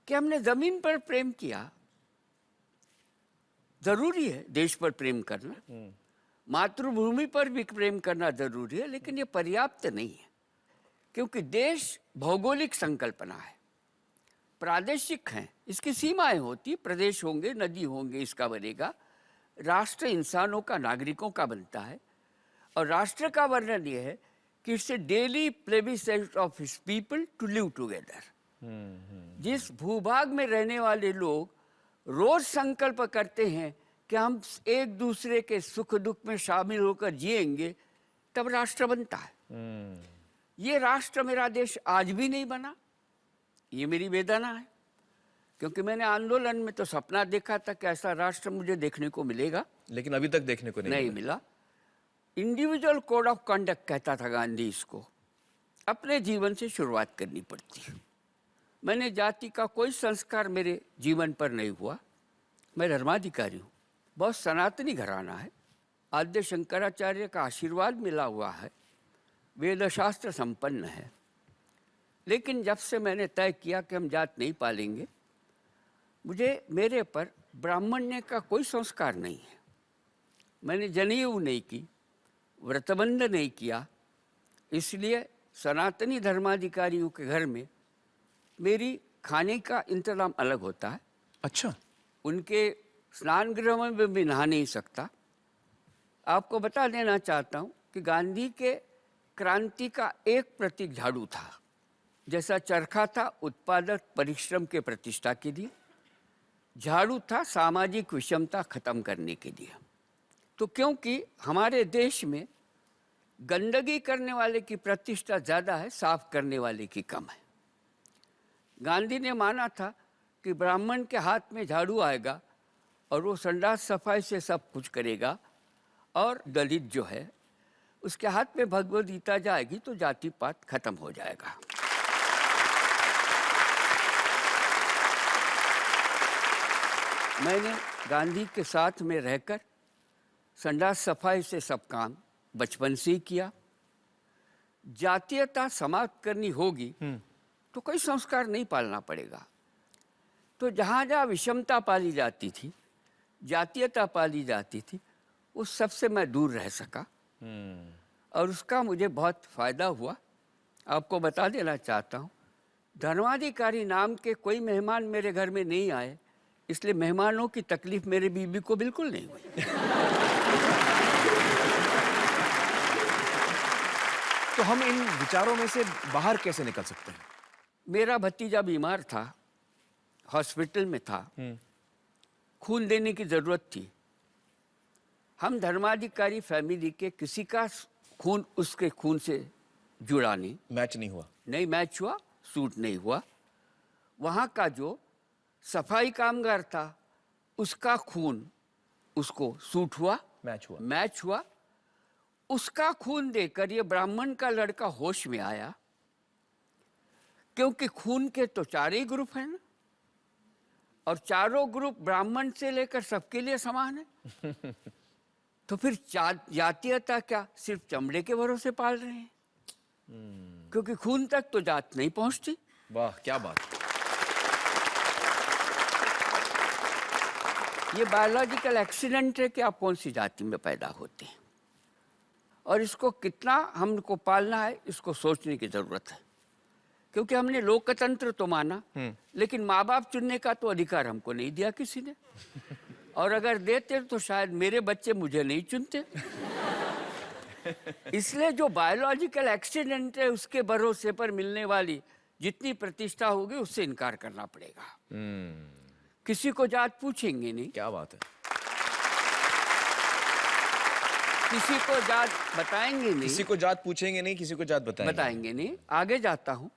कि हमने जमीन पर प्रेम किया। जरूरी है देश पर प्रेम करना, मातृभूमि पर भी प्रेम करना जरूरी है, लेकिन ये पर्याप्त नहीं है, क्योंकि देश भौगोलिक संकल्पना है, प्रादेशिक है, इसकी सीमाएं होती, प्रदेश होंगे, नदी होंगे, इसका बनेगा। राष्ट्र इंसानों का, नागरिकों का बनता है, और राष्ट्र का वर्णन यह है कि it's a daily plebiscite of his people to live together. जिस भूभाग में रहने वाले लोग रोज संकल्प करते हैं कि हम एक दूसरे के सुख दुख में शामिल होकर जिएंगे, तब राष्ट्र बनता है। ये राष्ट्र, मेरा देश आज भी नहीं बना। ये मेरी वेदना है, क्योंकि मैंने आंदोलन में तो सपना देखा था कि ऐसा राष्ट्र मुझे देखने को मिलेगा, लेकिन अभी तक देखने को नहीं मिला। इंडिविजुअल कोड ऑफ कंडक्ट कहता था गांधी, इसको अपने जीवन से शुरुआत करनी पड़ती है। मैंने जाति का कोई संस्कार मेरे जीवन पर नहीं हुआ। मैं धर्माधिकारी हूँ, बहुत सनातनी घराना है, आद्य शंकराचार्य का आशीर्वाद मिला हुआ है, वेदशास्त्र संपन्न है। लेकिन जब से मैंने तय किया कि हम जात नहीं पालेंगे, मेरे पर ब्राह्मण्य का कोई संस्कार नहीं है। मैंने जनेऊ नहीं की, व्रतबंध नहीं किया, इसलिए सनातनी धर्माधिकारियों के घर में मेरी खाने का इंतजाम अलग होता है। अच्छा। उनके स्नान गृह में भी नहा नहीं सकता। आपको बता देना चाहता हूँ कि गांधी के क्रांति का एक प्रतीक झाड़ू था। जैसा चरखा था उत्पादक परिश्रम के प्रतिष्ठा के लिए, झाड़ू था सामाजिक विषमता खत्म करने के लिए। तो क्योंकि हमारे देश में गंदगी करने वाले की प्रतिष्ठा ज़्यादा है, साफ करने वाले की कम है। गांधी ने माना था कि ब्राह्मण के हाथ में झाड़ू आएगा और वो संडास सफाई से सब कुछ करेगा, और दलित जो है उसके हाथ में भगवद गीता जाएगी तो जाति पात खत्म हो जाएगा। मैंने गांधी के साथ में रहकर संडास सफाई से सब काम बचपन से ही किया। जातीयता समाप्त करनी होगी तो कोई संस्कार नहीं पालना पड़ेगा। तो जहाँ जहाँ विषमता पाली जाती थी, जातीयता पाली जाती थी, उस सबसे मैं दूर रह सका, और उसका मुझे बहुत फायदा हुआ। आपको बता देना चाहता हूँ, धर्माधिकारी नाम के कोई मेहमान मेरे घर में नहीं आए, इसलिए मेहमानों की तकलीफ मेरे बीबी को बिल्कुल नहीं हुई। तो हम इन विचारों में से बाहर कैसे निकल सकते हैं? मेरा भतीजा बीमार था, हॉस्पिटल में था, खून देने की जरूरत थी। हम धर्माधिकारी फैमिली के किसी का खून उसके खून से जुड़ा नहीं, मैच नहीं हुआ, नहीं मैच हुआ, सूट नहीं हुआ। वहाँ का जो सफाई कामगार था उसका खून उसको सूट हुआ, मैच हुआ। उसका खून देकर ये ब्राह्मण का लड़का होश में आया, क्योंकि खून के तो 4 ही ग्रुप हैं ना, और चारों ग्रुप ब्राह्मण से लेकर सबके लिए समान है। तो फिर जातीयता क्या सिर्फ चमड़े के भरोसे पाल रहे हैं? क्योंकि खून तक तो जात नहीं पहुंचती। वाह, क्या बात। ये बायोलॉजिकल एक्सीडेंट है कि आप कौन सी जाति में पैदा होते हैं, और इसको कितना हमको पालना है, इसको सोचने की जरूरत है। क्योंकि हमने लोकतंत्र तो माना, लेकिन माँ बाप चुनने का तो अधिकार हमको नहीं दिया किसी ने, और अगर देते तो शायद मेरे बच्चे मुझे नहीं चुनते। इसलिए जो बायोलॉजिकल एक्सीडेंट है उसके भरोसे पर मिलने वाली जितनी प्रतिष्ठा होगी उससे इनकार करना पड़ेगा। किसी को जात पूछेंगे नहीं। क्या बात है। किसी को जात बताएंगे नहीं। किसी को जात पूछेंगे नहीं, किसी को जात बताएंगे नहीं। आगे जाता हूँ।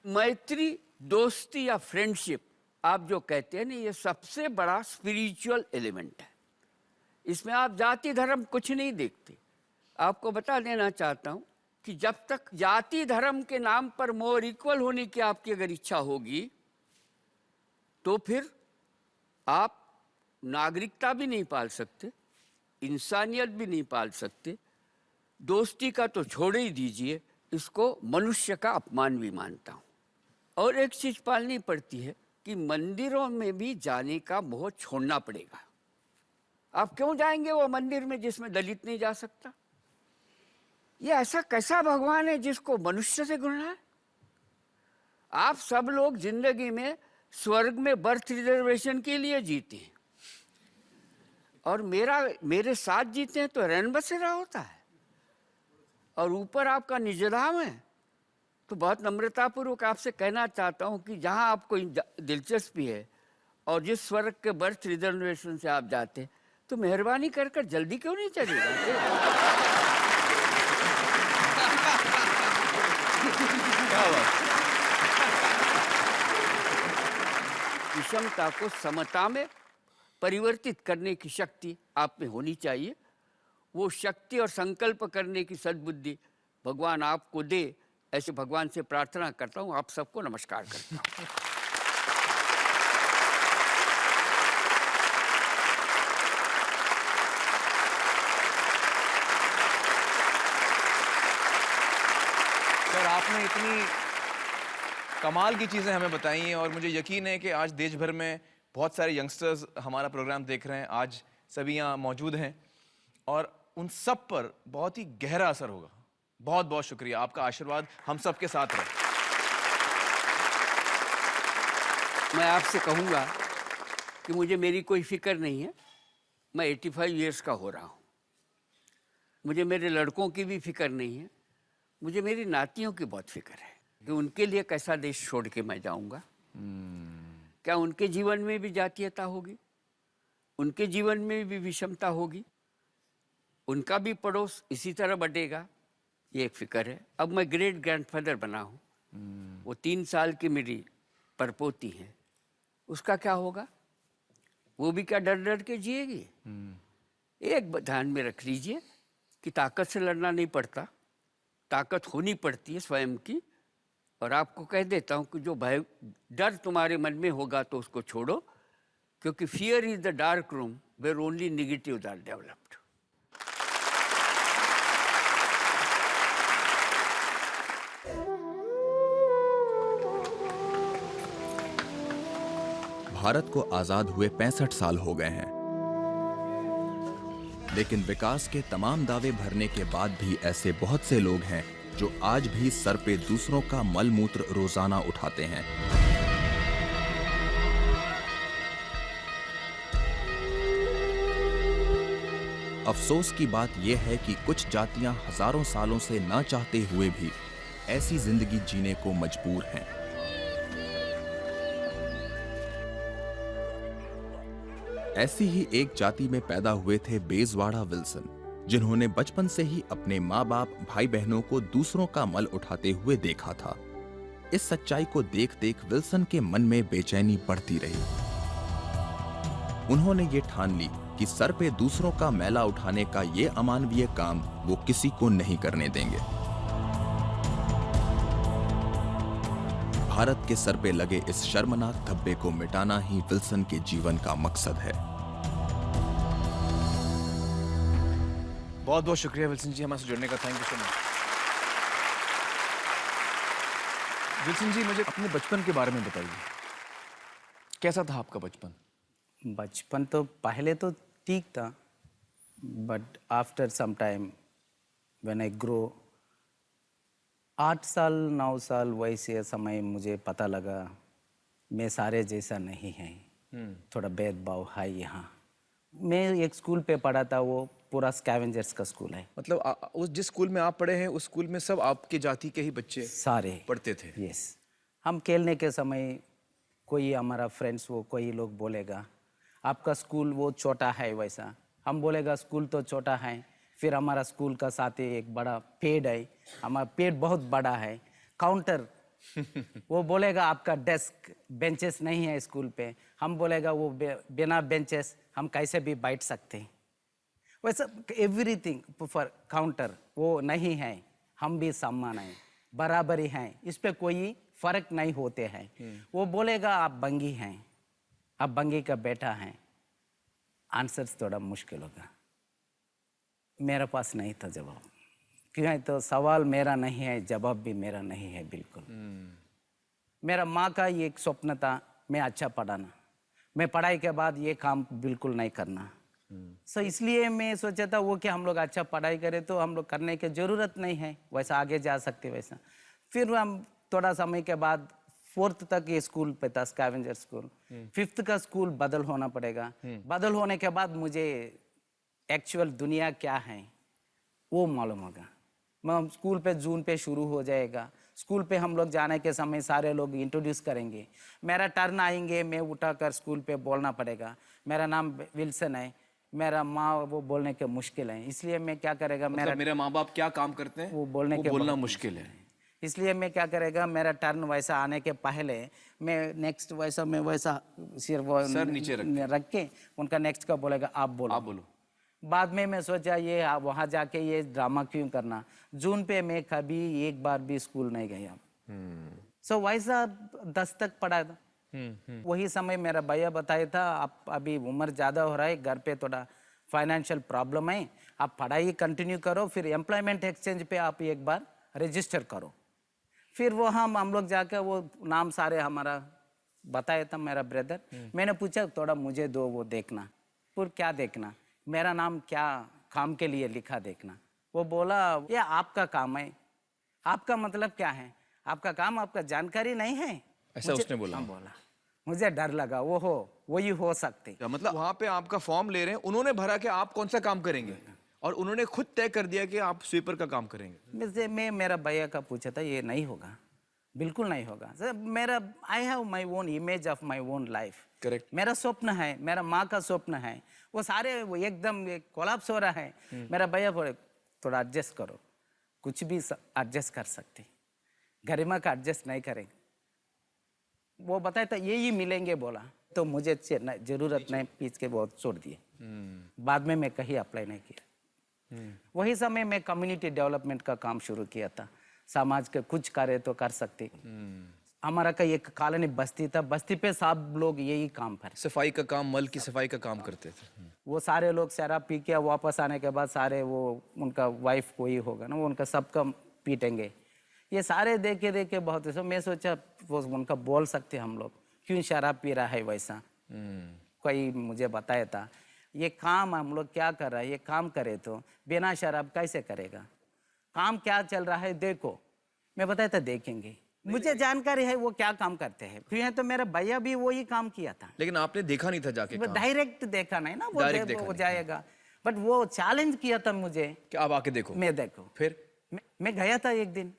मैत्री, दोस्ती या फ्रेंडशिप आप जो कहते हैं ना, ये सबसे बड़ा स्पिरिचुअल एलिमेंट है। इसमें आप जाति धर्म कुछ नहीं देखते। आपको बता देना चाहता हूँ कि जब तक जाति धर्म के नाम पर मोर इक्वल होने की आपकी अगर इच्छा होगी तो फिर आप नागरिकता भी नहीं पाल सकते, इंसानियत भी नहीं पाल सकते। दोस्ती का तो छोड़ ही दीजिए, इसको मनुष्य का अपमान भी मानता हूँ। और एक चीज पालनी पड़ती है कि मंदिरों में भी जाने का मोह छोड़ना पड़ेगा। आप क्यों जाएंगे वो मंदिर में जिसमें दलित नहीं जा सकता? ये ऐसा कैसा भगवान है जिसको मनुष्य से घृणा है? आप सब लोग जिंदगी में स्वर्ग में बर्थ रिजर्वेशन के लिए जीते हैं और मेरे साथ जीते हैं तो रैन बसेरा होता है, और ऊपर आपका निजधाम है। तो बहुत नम्रतापूर्वक आपसे कहना चाहता हूं कि जहां आपको दिलचस्पी है और जिस स्वर्ग के बर्थ रिजर्वेशन से आप जाते तो मेहरबानी कर जल्दी क्यों नहीं चले जाते? क्या बात। विषमता को समता में परिवर्तित करने की शक्ति आप में होनी चाहिए। वो शक्ति और संकल्प करने की सद्बुद्धि भगवान आपको दे, ऐसे भगवान से प्रार्थना करता हूँ। आप सबको नमस्कार करता हूँ। सर, आपने इतनी कमाल की चीज़ें हमें बताई हैं और मुझे यकीन है कि आज देश भर में बहुत सारे यंगस्टर्स हमारा प्रोग्राम देख रहे हैं। आज सभी यहाँ मौजूद हैं और उन सब पर बहुत ही गहरा असर होगा। बहुत बहुत शुक्रिया, आपका आशीर्वाद हम सब के साथ रहे। मैं आपसे कहूँगा कि मुझे मेरी कोई फिक्र नहीं है। मैं 85 ईयर्स का हो रहा हूँ। मुझे मेरे लड़कों की भी फिक्र नहीं है। मुझे मेरी नातियों की बहुत फिक्र है कि उनके लिए कैसा देश छोड़ के मैं जाऊँगा। क्या उनके जीवन में भी जातीयता होगी? उनके जीवन में भी विषमता होगी? उनका भी पड़ोस इसी तरह बढ़ेगा? ये एक फिक्र है। अब मैं ग्रेट ग्रैंडफादर बना हूँ। वो 3 साल की मेरी परपोती है, उसका क्या होगा? वो भी क्या डर डर के जिएगी? एक ध्यान में रख लीजिए कि ताकत से लड़ना नहीं पड़ता, ताकत होनी पड़ती है स्वयं की। और आपको कह देता हूँ कि जो भय डर तुम्हारे मन में होगा तो उसको छोड़ो, क्योंकि fear is the dark room where only negatives are developed. Bharat को आजाद हुए 65 साल हो गए हैं, लेकिन विकास के तमाम दावे भरने के बाद भी ऐसे बहुत से लोग हैं जो आज भी सर पे दूसरों का मल मूत्र रोजाना उठाते हैं। अफसोस की बात यह है कि कुछ जातियां हजारों सालों से ना चाहते हुए भी ऐसी जिंदगी जीने को मजबूर हैं। ऐसी ही एक जाति में पैदा हुए थे बेजवाड़ा विल्सन, जिन्होंने बचपन से ही अपने माँ बाप, भाई बहनों को दूसरों का मल उठाते हुए देखा था। इस सच्चाई को देख देख विल्सन के मन में बेचैनी बढ़ती रही। उन्होंने ये ठान ली कि सर पे दूसरों का मैला उठाने का ये अमानवीय काम वो किसी को नहीं करने देंगे। भारत के सर पे लगे इस शर्मनाक धब्बे को मिटाना ही विल्सन के जीवन का मकसद है। बहुत बहुत शुक्रिया विल्सन जी हमारे से जुड़ने का। Thank you so much. Wilson ji, मुझे अपने बचपन के बारे में बताइए, कैसा था आपका बचपन? बचपन तो पहले तो ठीक था, but after some time when I grow, 8 साल 9 साल वैसे समय मुझे पता लगा मैं सारे जैसा नहीं है। थोड़ा भेदभाव है यहाँ। मैं एक स्कूल पे पढ़ा था, वो पूरा स्कैवेंजर्स का स्कूल है। मतलब उस जिस स्कूल में आप पढ़े हैं उस स्कूल में सब आपके जाति के ही बच्चे सारे पढ़ते थे? यस। हम खेलने के समय कोई हमारा फ्रेंड्स वो कोई लोग बोलेगा आपका स्कूल वो छोटा है, वैसा हम बोलेगा स्कूल तो छोटा है। फिर हमारा स्कूल का साथ ही एक बड़ा पेड़ है, हमारा पेड़ बहुत बड़ा है। काउंटर वो बोलेगा आपका डेस्क बेंचेस नहीं है स्कूल पे, हम बोलेगा वो बिना बेंचेस हम कैसे भी बैठ सकते हैं। वैसा एवरीथिंग फॉर काउंटर वो नहीं है, हम भी समान हैं, बराबरी हैं, इस पे कोई फर्क नहीं होते हैं। वो बोलेगा आप बंगी हैं, आप बंगी का बेटा हैं। आंसर्स थोड़ा मुश्किल होगा, मेरे पास नहीं था जवाब। क्यों है तो सवाल मेरा नहीं है, जवाब भी मेरा नहीं है बिल्कुल। मेरा माँ का ये एक स्वप्न था मैं अच्छा पढ़ाना, मैं पढ़ाई के बाद ये काम बिल्कुल नहीं करना। सो इसलिए मैं सोचा था वो कि हम लोग अच्छा पढ़ाई करें तो हम लोग करने की ज़रूरत नहीं है, वैसा आगे जा सकते वैसा। फिर हम थोड़ा समय के बाद 4th तक ये स्कूल पे था, स्कैवेंजर स्कूल। 5th का स्कूल बदल होना पड़ेगा। बदल होने के बाद मुझे एक्चुअल दुनिया क्या है वो मालूम होगा। मैं स्कूल पे जून पे शुरू हो जाएगा। स्कूल पे हम लोग जाने के समय सारे लोग इंट्रोड्यूस करेंगे, मेरा टर्न आएंगे, मैं उठाकर स्कूल पे बोलना पड़ेगा मेरा नाम विल्सन है। मेरा माँ वो बोलने के मुश्किल है, इसलिए मैं क्या करेगा मतलब मेरे माँ बाप क्या काम करते हैं वो बोलने के बोलना मुश्किल है, इसलिए मैं क्या करेगा मेरा टर्न वैसा आने के पहले मैं नेक्स्ट वैसा मैं वैसा सिर वो सर नीचे रख के उनका नेक्स्ट का बोलेगा आप बोलो। बाद में मैं सोचा ये वहाँ जाके ये ड्रामा क्यों करना। जून पे मैं कभी एक बार भी स्कूल नहीं गया। सो वैसा 10 तक पढ़ा था। वही समय मेरा भैया बताया था आप अभी उम्र ज़्यादा हो रहा है, घर पे थोड़ा फाइनेंशियल प्रॉब्लम है, आप पढ़ाई कंटिन्यू करो, फिर एम्प्लॉयमेंट एक्सचेंज पे आप एक बार रजिस्टर करो। फिर वो हम लोग जाकर वो नाम सारे हमारा बताया था मेरा ब्रदर। मैंने पूछा थोड़ा मुझे दो वो देखना। फिर क्या देखना, मेरा नाम क्या काम के लिए लिखा देखना। वो बोला ये आपका काम है। आपका मतलब क्या है, आपका काम आपका जानकारी नहीं है, ऐसा उसने बोला? हाँ बोला। मुझे डर लगा वो वही हो सकते। मतलब वहाँ पे आपका फॉर्म ले रहे हैं, उन्होंने भरा कि आप कौन सा काम करेंगे और उन्होंने खुद तय कर दिया कि आप स्वीपर का काम करेंगे। मैं मेरा भैया का पूछा था ये नहीं होगा, बिल्कुल नहीं होगा सर। मेरा I have my own image of my own life. Correct. मेरा स्वप्न है, मेरा माँ का स्वप्न है, वो सारे वो एकदम कोलैप्स हो रहा है। मेरा भैया बोले थोड़ा एडजस्ट करो, कुछ भी एडजस्ट कर सकते, गरिमा का एडजस्ट नहीं करेंगे। वो बताया था यही मिलेंगे बोला, तो मुझे जरूरत नहीं, पीछ के बहुत छोड़ दिए। बाद में मैं कहीं अप्लाई नहीं किया। वही समय मैं कम्युनिटी डेवलपमेंट का काम शुरू किया था, समाज के कुछ कार्य तो कर सकते। हमारा का एक कॉलोनी बस्ती था, बस्ती पे सब लोग यही काम पर सफाई का काम, मल की सफाई का काम करते थे। वो सारे लोग शराब पी के वापस आने के बाद सारे वो उनका वाइफ कोई होगा ना, वो उनका सबका पीटेंगे। ये सारे देखे बहुत ऐसा मैं सोचा वो उनका बोल सकते हम लोग क्यों शराब पी रहा है वैसा। कोई मुझे बताया था ये काम हम लोग क्या कर रहा है, ये काम करे तो बिना शराब कैसे करेगा, काम क्या चल रहा है देखो। मैं बताया था देखेंगे, मुझे जानकारी है वो क्या काम करते हैं। फिर तो मेरा भैया भी वही काम किया था, लेकिन आपने देखा नहीं था जाके? डायरेक्ट देखा नहीं ना, वो वो जाएगा, बट वो चैलेंज किया था मुझे कि आप आके देखो। मैं देखो। फिर मैं गया था एक दिन,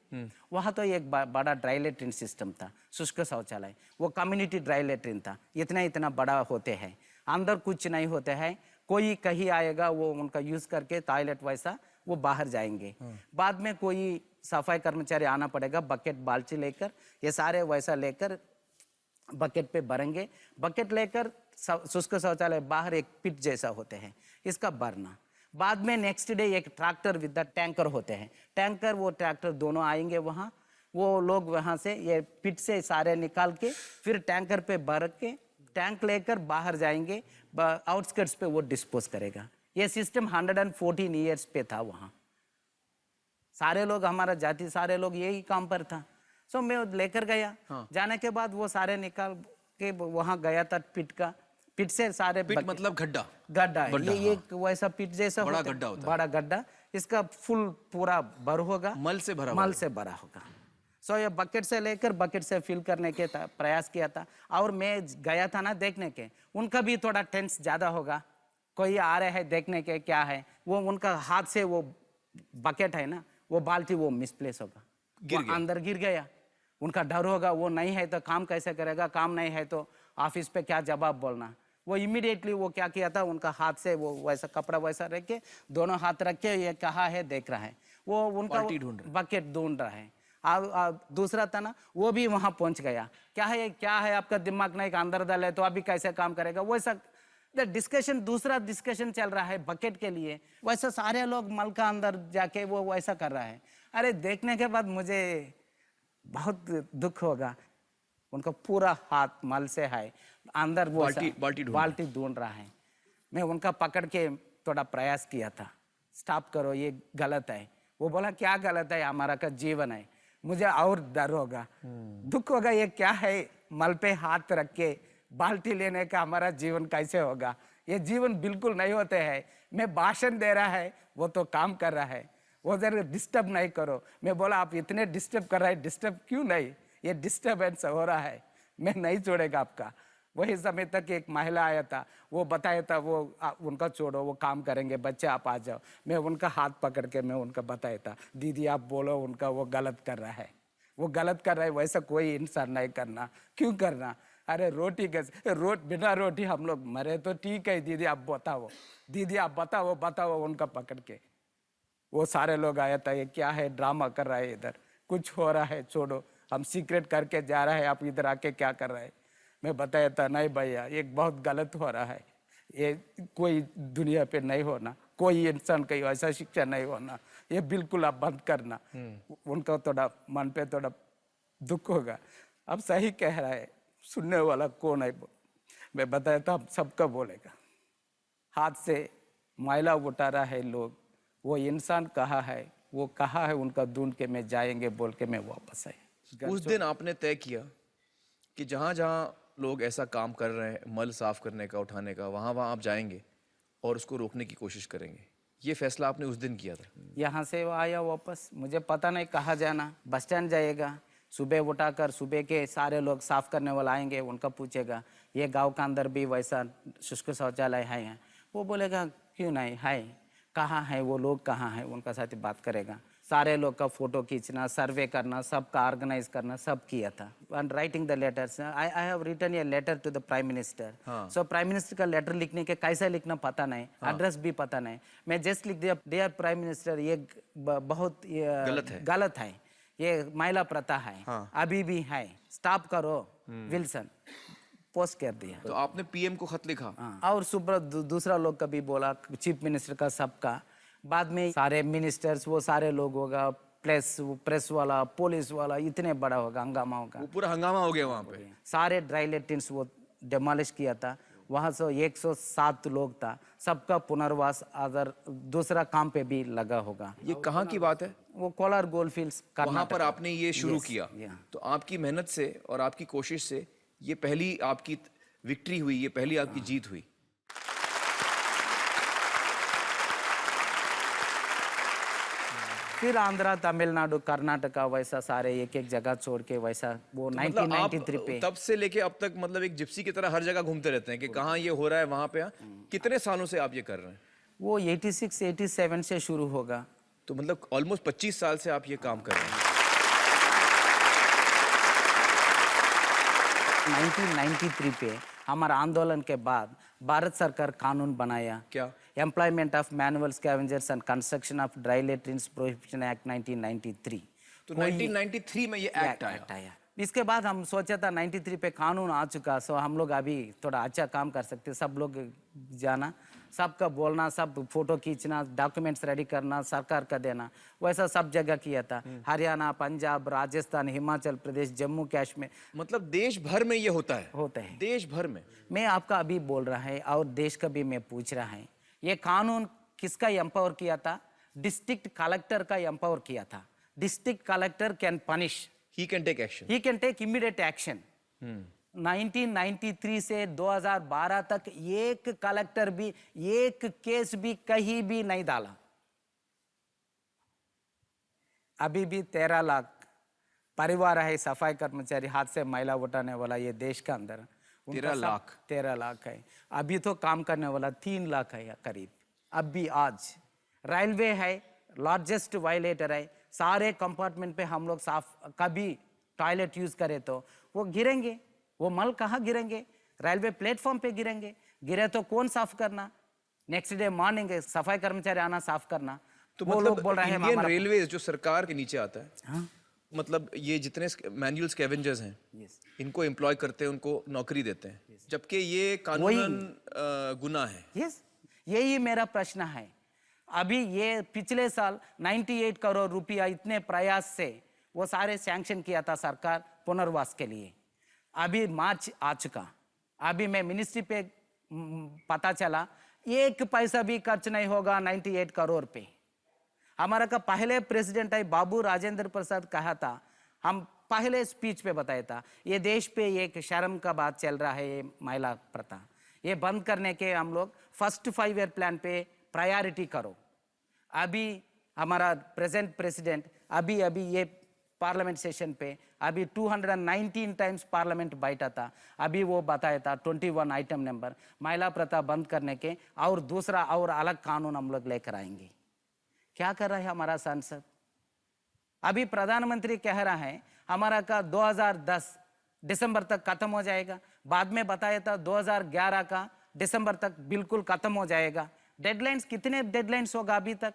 वहाँ तो एक बड़ा ड्राई लेट्रिन सिस्टम था, शुष्क शौचालय। वो कम्युनिटी ड्राई लेट्रिन था, इतना बड़ा होते हैं, अंदर कुछ नहीं होते हैं। कोई कहीं आएगा वो उनका यूज करके टॉयलेट वैसा वो बाहर जाएंगे। बाद में कोई सफाई कर्मचारी आना पड़ेगा, बकेट बाल्टी लेकर, ये सारे वैसा लेकर बकेट पे भरेंगे। बकेट लेकर शुष्क शौचालय बाहर एक पिट जैसा होते हैं, इसका भरना। बाद में नेक्स्ट डे एक ट्रैक्टर विद द टैंकर होते हैं, टैंकर वो ट्रैक्टर दोनों आएंगे वहाँ, वो लोग वहाँ से ये पिट से सारे निकाल के फिर टैंकर पे भर के टैंक लेकर बाहर जाएंगे, आउटस्कर्ट्स पे वो डिस्पोज करेगा। ये सिस्टम 114 ईयर्स पे था वहाँ। सारे लोग हमारा जाति सारे लोग यही काम पर था। सो मैं लेकर गया। जाने के बाद वो सारे निकाल के वहाँ गया था पिट से सारे पिट मतलब गड्ढा ये एक वैसा पिट जैसा बड़ा गड्ढा होता है, बड़ा गड्ढा, इसका फुल पूरा भर होगा, मल से भरा होगा। सो ये बकेट से लेकर बकेट से फिल करने के प्रयास किया था। और मैं गया था ना देखने के, उनका भी थोड़ा टेंस ज्यादा होगा, कोई आ रहे हैं देखने के क्या है, वो उनका हाथ से वो बकेट है ना, वो बाल्टी वो मिसप्लेस होगा, वो अंदर गिर गया। उनका डर होगा, वो नहीं है तो काम कैसे करेगा, काम नहीं है तो ऑफिस पे क्या जवाब बोलना। वो इमीडिएटली वो क्या किया था, उनका हाथ से वो वैसा कपड़ा वैसा रख के, दोनों हाथ रख के ये कहा है देख रहा है, वो उनका बकेट ढूंढ रहा है। दूसरा था ना, वो भी वहां पहुंच गया, क्या है आपका दिमाग नहीं, अंदर दल है तो अभी कैसे काम करेगा, वैसा डिस्कशन, दूसरा डिस्कशन चल रहा है बकेट के लिए। वैसा सारे लोग मल का अंदर जाके वो वैसा कर रहा है। अरे देखने के बाद मुझे बहुत दुख होगा, उनका पूरा हाथ मल से है, अंदर वो बाल्टी ढूंढ रहा है। मैं उनका पकड़ के थोड़ा प्रयास किया था, स्टॉप करो ये गलत है। वो बोला क्या गलत है, हमारा का जीवन है। मुझे और डर होगा, दुख होगा, ये क्या है, मल पे हाथ रख के बाल्टी लेने का हमारा जीवन कैसे होगा, ये जीवन बिल्कुल नहीं होते हैं। मैं भाषण दे रहा है, वो तो काम कर रहा है, वो जरा डिस्टर्ब नहीं करो। मैं बोला आप इतने डिस्टर्ब कर रहे हैं, डिस्टर्ब क्यों नहीं, ये डिस्टर्बेंस हो रहा है, मैं नहीं छोड़ेगा आपका। वही समय तक एक महिला आया था, वो बताया था वो उनका छोड़ो, वो काम करेंगे, बच्चे आप आ जाओ। मैं उनका हाथ पकड़ के मैं उनका बताया था, दीदी आप बोलो उनका, वो गलत कर रहा है, वो गलत कर रहा है, वैसा कोई इंसान नहीं करना, क्यों करना। अरे रोटी कैसे, बिना रोटी हम लोग मरे तो ठीक है, दीदी आप बताओ, दीदी आप बताओ उनका पकड़ के। वो सारे लोग आया था, ये क्या है, ड्रामा कर रहा है, इधर कुछ हो रहा है, छोड़ो, हम सीक्रेट करके जा रहे हैं, आप इधर आके क्या कर रहे हैं। मैं बताया था नहीं भैया, ये बहुत गलत हो रहा है, ये कोई दुनिया पे नहीं होना, कोई इंसान का ऐसा शिक्षा नहीं होना, ये बिल्कुल आप बंद करना। उनका थोड़ा मन पे थोड़ा दुख होगा, अब सही कह रहा है, सुनने वाला कौन है। मैं बताया था सबका बोलेगा, हाथ से मैला उठा रहा है लोग, वो इंसान कहाँ है, वो कहाँ है, उनका ढूंढ के मैं जाएंगे बोल के मैं वापस आया। उस दिन आपने तय किया कि जहाँ जहाँ लोग ऐसा काम कर रहे हैं, मल साफ करने का, उठाने का, वहाँ वहाँ आप जाएंगे और उसको रोकने की कोशिश करेंगे। ये फैसला आपने उस दिन किया था। यहाँ से वो आया वापस, मुझे पता नहीं कहाँ जाना, बस स्टैंड जाएगा, सुबह उठाकर सुबह के सारे लोग साफ करने वाले आएंगे, उनका पूछेगा ये गांव का अंदर भी वैसा शुष्क शौचालय है, वो बोलेगा क्यों नहीं है, कहाँ है वो लोग, कहाँ है, उनका साथ बात करेगा। सारे लोग का फोटो खींचना, सर्वे करना, सबका ऑर्गेनाइज करना, सब किया था। And writing the letters, I have written a letter to the prime minister. So prime minister का लेटर लिखने के कैसे लिखना पता नहीं, एड्रेस भी पता नहीं, मैं जस्ट लिख दिया डियर प्राइम मिनिस्टर, ये बहुत गलत है, ये महिला प्रथा है, अभी भी है, स्टॉप करो विल्सन, पोस्ट कर दिया। तो आपने पीएम को खत लिखा? और सुबह दूसरा लोग का भी बोला, चीफ मिनिस्टर का, सबका। बाद में सारे मिनिस्टर्स, वो सारे लोग होगा, प्रेस वाला, पुलिस वाला, इतने बड़ा होगा हंगामा होगा, वो पूरा हंगामा हो गया वहाँ पे। सारे ड्राई लेट्रिन्स वो डेमोलिश किया था, वहाँ से 107 लोग था, सबका पुनर्वास अदर दूसरा काम पे भी लगा होगा। ये कहाँ की बात है? वो कोलार गोल्डफील्ड्स, वहाँ पर आपने ये शुरू किया। तो आपकी मेहनत से और आपकी कोशिश से ये पहली आपकी विक्ट्री हुई, ये पहली आपकी जीत हुई। फिर आंध्रा, तमिलनाडु, कर्नाटका, वैसा सारे एक एक जगह छोड़ के वैसा वो तो 1993 पे तब से लेके अब तक मतलब एक जिप्सी की तरह हर जगह घूमते रहते हैं कि कहाँ ये हो रहा है, वहाँ पे। कितने सालों से आप ये कर रहे हैं? वो 86-87 से शुरू होगा, तो मतलब ऑलमोस्ट 25 साल से आप ये काम कर रहे हैं। 1993 पे हमारा आंदोलन के बाद भारत सरकार कानून बनाया, क्या? Employment of manual scavengers and construction of dry latrines prohibition act 1993। तो 1993 में ये एक्ट आया। इसके बाद हम सोचा था 93 पे कानून आ चुका, सो हम लोग अभी थोड़ा अच्छा काम कर सकते, सब लोग जाना, सबका बोलना, सब फोटो खींचना, डॉक्यूमेंट्स रेडी करना, सरकार का देना, वैसा सब जगह किया था। हरियाणा, पंजाब, राजस्थान, हिमाचल प्रदेश, जम्मू कश्मीर, मतलब देश भर में ये होता है? देश भर में। मैं आपका अभी बोल रहा है और देश का भी मैं पूछ रहा है, ये कानून किसका एम्पावर किया था? डिस्ट्रिक्ट कलेक्टर का एम्पावर किया था। District collector can punish, he can take action, he can take immediate action। 1993 से 2012 तक एक कलेक्टर भी एक केस भी कहीं भी नहीं डाला। अभी भी 13 लाख परिवार है, सफाई कर्मचारी, हाथ से मैला उठाने वाला ये देश के अंदर, उनका 13 सब लाख 13 लाख है। अभी तो काम करने वाला 3 लाख है करीब। अब भी आज रेलवे है, लार्जेस्ट वायलेटर है। सारे कंपार्टमेंट पे हम लोग साफ, कभी टॉयलेट यूज करें तो वो गिरेंगे, वो मल कहाँ गिरेंगे? रेलवे प्लेटफॉर्म पे गिरेंगे। गिरे तो कौन साफ करना? नेक्स्ट डे मॉर्निंग सफाई कर्मचारी आना साफ करना। तो वो मतलब लोग बोल रहे हैं इंडियन हमारा- रेलवे जो सरकार के नीचे आता है, हाँ? मतलब ये जितने मैनुअल स्कैवेंजर्स हैं, इनको एम्प्लॉय करते हैं, उनको नौकरी देते हैं, जबकि ये कानूनन गुनाह है। यस, यही मेरा प्रश्न है। अभी ये पिछले साल 98 करोड़ रुपया इतने प्रयास से वो सारे सैंक्शन किया था सरकार पुनर्वास के लिए। अभी मार्च आ चुका, अभी मैं मिनिस्ट्री पे पता चला 1 पैसा भी खर्च नहीं होगा 98 करोड़ पे। हमारा का पहले प्रेसिडेंट है बाबू राजेंद्र प्रसाद कहा था, हम पहले स्पीच पे बताया था, ये देश पे एक शर्म का बात चल रहा है, ये महिला प्रथा, ये बंद करने के हम लोग फर्स्ट 5 ईयर प्लान पे प्रायोरिटी करो। अभी हमारा प्रेजेंट प्रेसिडेंट अभी ये पार्लियामेंट सेशन पे अभी 219 टाइम्स पार्लियामेंट बैठा था, अभी वो बताया था 21 आइटम नंबर महिला प्रथा बंद करने के, और दूसरा और अलग कानून हम लोग लेकर आएंगे। क्या कर रहा है हमारा सांसद? अभी प्रधानमंत्री कह रहा है हमारा का 2010 दिसंबर तक खत्म हो जाएगा, बाद में बताया था 2011 का दिसंबर तक बिल्कुल खत्म हो जाएगा। डेडलाइंस कितने डेडलाइंस होगा अभी तक?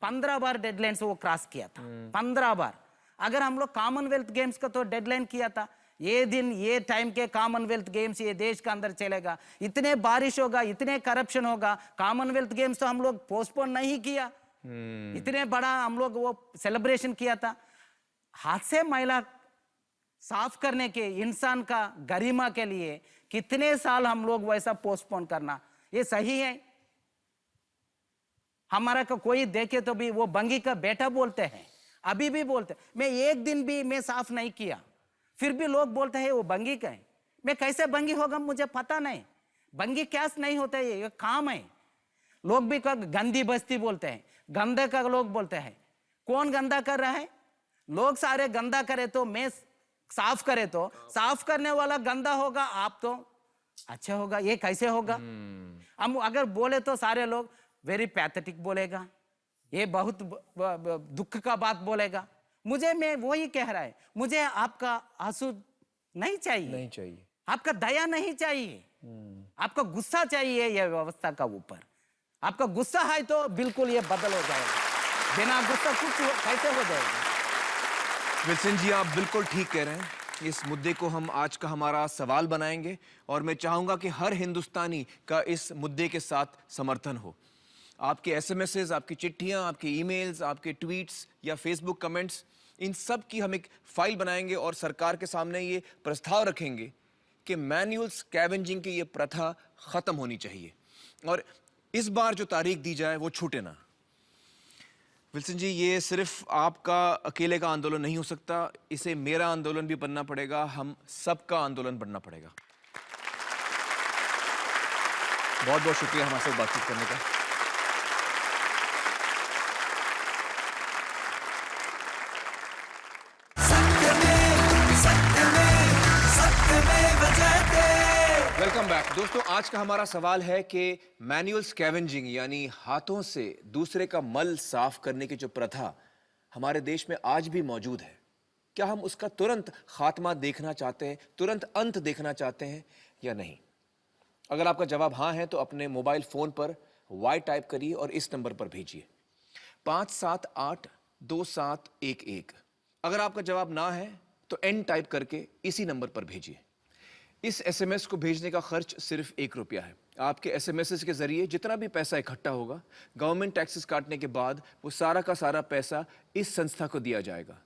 15 बार डेडलाइंस वो क्रॉस किया था, 15 बार। अगर हम लोग कॉमनवेल्थ गेम्स का तो डेडलाइन किया था, ये दिन ये टाइम के कॉमनवेल्थ गेम्स ये देश के अंदर चलेगा, इतने बारिश होगा, इतने करप्शन होगा, कॉमनवेल्थ गेम्स तो हम लोग पोस्टपोन नहीं किया, इतने बड़ा हम लोग वो सेलिब्रेशन किया था। हाथ से मैला साफ करने के इंसान का गरिमा के लिए कितने साल हम लोग वैसा पोस्टपोन करना, ये सही है? हमारा का कोई देखे तो भी वो बंगी का बेटा बोलते हैं, अभी भी बोलते हैं। मैं एक दिन भी मैं साफ नहीं किया, फिर भी लोग बोलते हैं वो बंगी का है। मैं कैसे बंगी होगा मुझे पता नहीं, बंगी क्या नहीं होता है, ये काम है। लोग भी गंदी बस्ती बोलते हैं, गंदे का लोग बोलते हैं। कौन गंदा कर रहा है? लोग सारे गंदा करे तो मैं साफ करे तो साफ करने वाला गंदा होगा, आप तो अच्छा होगा, ये कैसे होगा? हम अगर बोले तो सारे लोग वेरी पैथेटिक बोलेगा, ये बहुत दुख का बात बोलेगा। मुझे मैं वही कह रहा है, मुझे आपका आंसू नहीं चाहिए, आपका दया नहीं चाहिए, आपका गुस्सा चाहिए ये व्यवस्था का ऊपर। आपका गुस्सा है तो बिल्कुल ये बदल हो जाएगा, बिना गुस्सा कुछ कैसे हो जाएगा? विल्सन जी, आप बिल्कुल ठीक कह रहे हैं। इस मुद्दे को हम आज का हमारा सवाल बनाएंगे और मैं चाहूंगा कि हर हिंदुस्तानी का इस मुद्दे के साथ समर्थन हो। आपके एसएमएसेस, आपकी चिट्ठियां, आपके ईमेल्स, आपके ट्वीट्स या फेसबुक कमेंट्स, इन सब की हम एक फाइल बनाएंगे और सरकार के सामने ये प्रस्ताव रखेंगे कि मैनुअल स्कैवेंजिंग की ये प्रथा खत्म होनी चाहिए और इस बार जो तारीख दी जाए वो छूटे ना। विल्सन जी, ये सिर्फ आपका अकेले का आंदोलन नहीं हो सकता, इसे मेरा आंदोलन भी बनना पड़ेगा, हम सबका आंदोलन बनना पड़ेगा। बहुत बहुत शुक्रिया हमारे साथ बातचीत करने का। वेलकम बैक दोस्तों। आज का हमारा सवाल है कि मैनुअल स्कैवेंजिंग यानी हाथों से दूसरे का मल साफ करने की जो प्रथा हमारे देश में आज भी मौजूद है, क्या हम उसका तुरंत खात्मा देखना चाहते हैं, तुरंत अंत देखना चाहते हैं या नहीं? अगर आपका जवाब हाँ है तो अपने मोबाइल फोन पर Y टाइप करिए और इस नंबर पर भेजिए 5782711। अगर आपका जवाब ना है तो N टाइप करके इसी नंबर पर भेजिए। इस एसएमएस को भेजने का खर्च सिर्फ 1 रुपया है। आपके एसएमएस के जरिए जितना भी पैसा इकट्ठा होगा, गवर्नमेंट टैक्सेस काटने के बाद वो सारा का सारा पैसा इस संस्था को दिया जाएगा,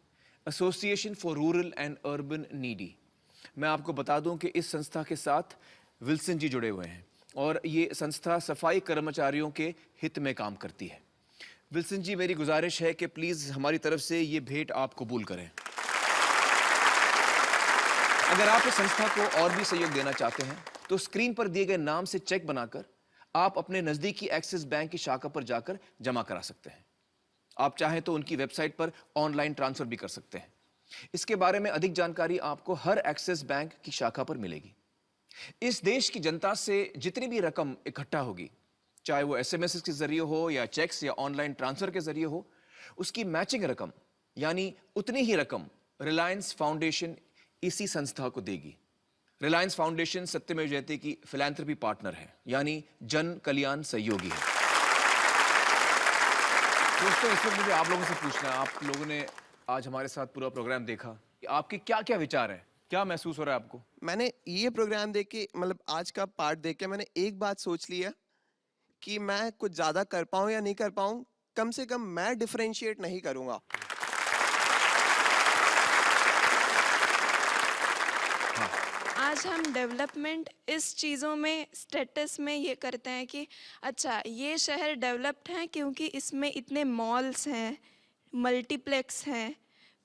association for rural and urban needy. मैं आपको बता दूं कि इस संस्था के साथ विल्सन जी जुड़े हुए हैं और ये संस्था सफाई कर्मचारियों के हित में काम करती है। विल्सन जी, मेरी गुजारिश है कि प्लीज हमारी तरफ से ये भेंट आप कबूल करें। अगर आप इस संस्था को और भी सहयोग देना चाहते हैं तो स्क्रीन पर दिए गए नाम से चेक बनाकर आप अपने नजदीकी एक्सिस बैंक की शाखा पर जाकर जमा करा सकते हैं। आप चाहें तो उनकी वेबसाइट पर ऑनलाइन ट्रांसफर भी कर सकते हैं। इसके बारे में अधिक जानकारी आपको हर एक्सिस बैंक की शाखा पर मिलेगी। इस देश की जनता से जितनी भी रकम इकट्ठा होगी, चाहे वो एसएमएस के जरिए हो या चेक्स या ऑनलाइन ट्रांसफर के जरिए हो, उसकी मैचिंग रकम यानी उतनी ही रकम रिलायंस फाउंडेशन इसी संस्था को देगी। रिलायंस फाउंडेशन सत्यमेव जयते की फिलैंथ्रोपी पार्टनर है, यानी जन कल्याण सहयोगी है। दोस्तों, इस वक्त मुझे आप लोगों से पूछना है, आप लोगों ने आज हमारे साथ पूरा प्रोग्राम देखा, आपके क्या क्या विचार हैं, क्या महसूस हो रहा है आपको? मैंने ये प्रोग्राम देख के, मतलब आज का पार्ट देख के मैंने एक बात सोच ली है कि मैं कुछ ज़्यादा कर पाऊँ या नहीं कर पाऊँ, कम से कम मैं डिफरेंशिएट नहीं करूँगा। आज हम डेवलपमेंट इस चीज़ों में, स्टेटस में ये करते हैं कि अच्छा ये शहर डेवलप्ड है क्योंकि इसमें इतने मॉल्स हैं, मल्टीप्लेक्स हैं,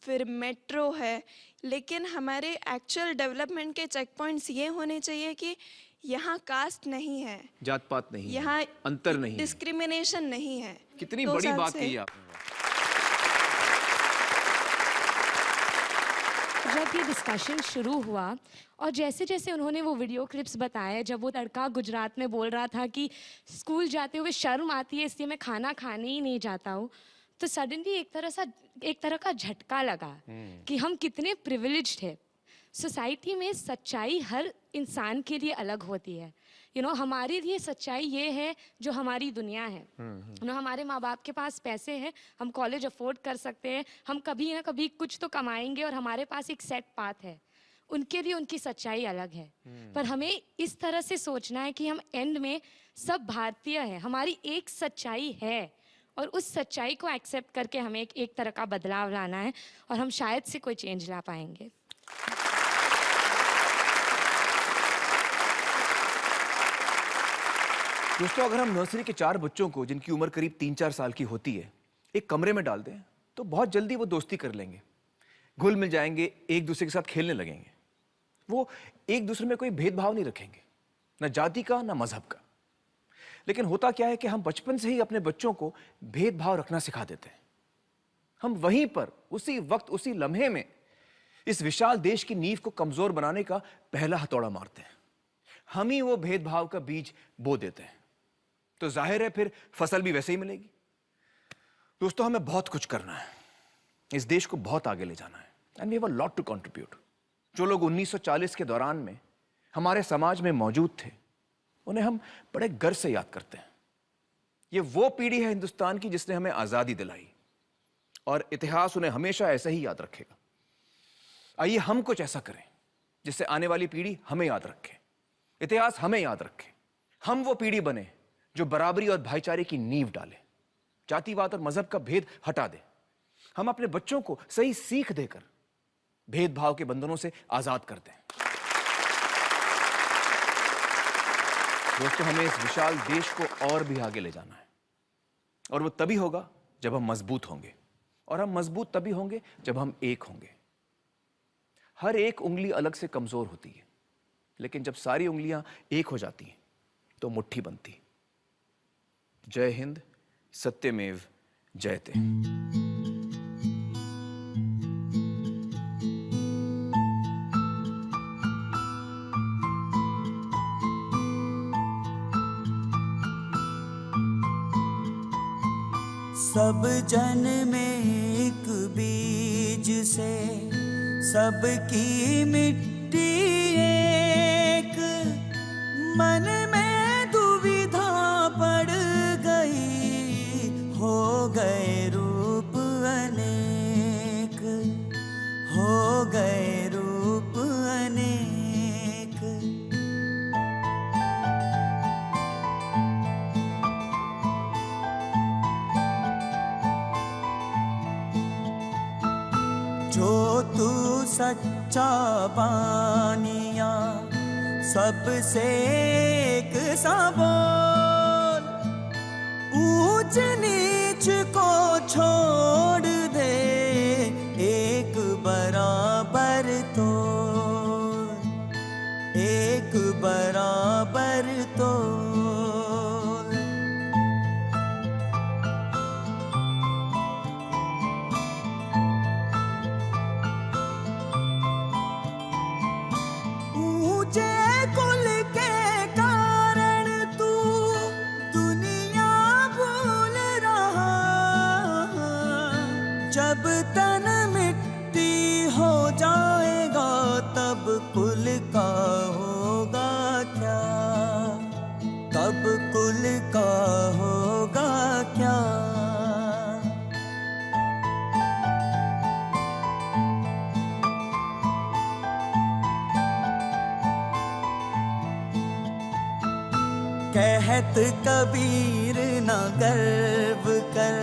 फिर मेट्रो है, लेकिन हमारे एक्चुअल डेवलपमेंट के चेक पॉइंट्स ये होने चाहिए कि यहाँ कास्ट नहीं है, जात पात नहीं है, यहाँ अंतर नहीं है, डिस्क्रिमिनेशन नहीं है। कितनी 2 बड़ी साल बात से कही आपने। जब ये डिस्कशन शुरू हुआ और जैसे जैसे उन्होंने वो वीडियो क्लिप्स बताए, जब वो लड़का गुजरात में बोल रहा था कि स्कूल जाते हुए शर्म आती है इसलिए मैं खाना खाने ही नहीं जाता हूँ, तो सडनली एक तरह का झटका लगा कि हम कितने प्रिविलेज्ड है। सोसाइटी में सच्चाई हर इंसान के लिए अलग होती है। हमारे लिए सच्चाई ये है जो हमारी दुनिया है। हमारे माँ बाप के पास पैसे हैं, हम कॉलेज अफोर्ड कर सकते हैं, हम कभी ना कभी कुछ तो कमाएंगे और हमारे पास एक सेट पाथ है। उनके लिए उनकी सच्चाई अलग है। पर हमें इस तरह से सोचना है कि हम एंड में सब भारतीय हैं, हमारी एक सच्चाई है और उस सच्चाई को एक्सेप्ट करके हमें एक तरह का बदलाव लाना है और हम शायद से कोई चेंज ला पाएंगे। दोस्तों, अगर हम नर्सरी के 4 बच्चों को, जिनकी उम्र करीब 3-4 साल की होती है, एक कमरे में डाल दें तो बहुत जल्दी वो दोस्ती कर लेंगे, घुल मिल जाएंगे, एक दूसरे के साथ खेलने लगेंगे। वो एक दूसरे में कोई भेदभाव नहीं रखेंगे, ना जाति का ना मजहब का। लेकिन होता क्या है कि हम बचपन से ही अपने बच्चों को भेदभाव रखना सिखा देते हैं। हम वहीं पर उसी वक्त उसी लम्हे में इस विशाल देश की नींव को कमजोर बनाने का पहला हथौड़ा मारते हैं। हम ही वो भेदभाव का बीज बो देते हैं, तो जाहिर है फिर फसल भी वैसे ही मिलेगी। दोस्तों, हमें बहुत कुछ करना है, इस देश को बहुत आगे ले जाना है, and we have a lot to contribute. जो लोग 1940 के दौरान में हमारे समाज में मौजूद थे, उन्हें हम बड़े गर्व से याद करते हैं। ये वो पीढ़ी है हिंदुस्तान की जिसने हमें आजादी दिलाई, और इतिहास उन्हें हमेशा ऐसा ही याद रखेगा। आइए हम कुछ ऐसा करें जिससे आने वाली पीढ़ी हमें याद रखे, इतिहास हमें याद रखे। हम वो पीढ़ी बने जो बराबरी और भाईचारे की नींव डाले, जातिवाद और मजहब का भेद हटा दे। हम अपने बच्चों को सही सीख देकर भेदभाव के बंधनों से आजाद कर दें। दोस्तों, हमें इस विशाल देश को और भी आगे ले जाना है, और वो तभी होगा जब हम मजबूत होंगे, और हम मजबूत तभी होंगे जब हम एक होंगे। हर एक उंगली अलग से कमजोर होती है, लेकिन जब सारी उंगलियां एक हो जाती हैं तो मुट्ठी बनती। जय हिंद, सत्यमेव जयते। सब जन में एक बीज से सबकी मिट्टी एक, मन में दुविधा पड़ गई, हो गए रूप अनेक, हो गए रूप अनेक। जो तू सच्चा बानिया सबसे एक सा बोल, ऊंच नीच को छोड़ दे, एक बराबर तोल, एक बराबर तोल। ऊंचे को जब तन मिट्टी हो जाएगा तब कुल का होगा क्या, तब कुल का होगा क्या। कहत कबीर ना गर्व कर,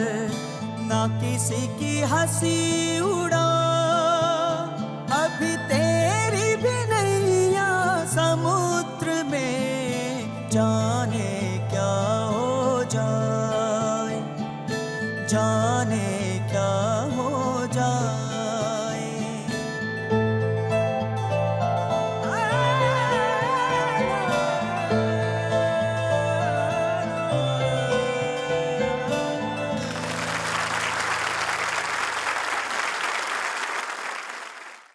ना किसी की हंसी उड़ा, अभी तेरी भी नैया समुद्र में जाने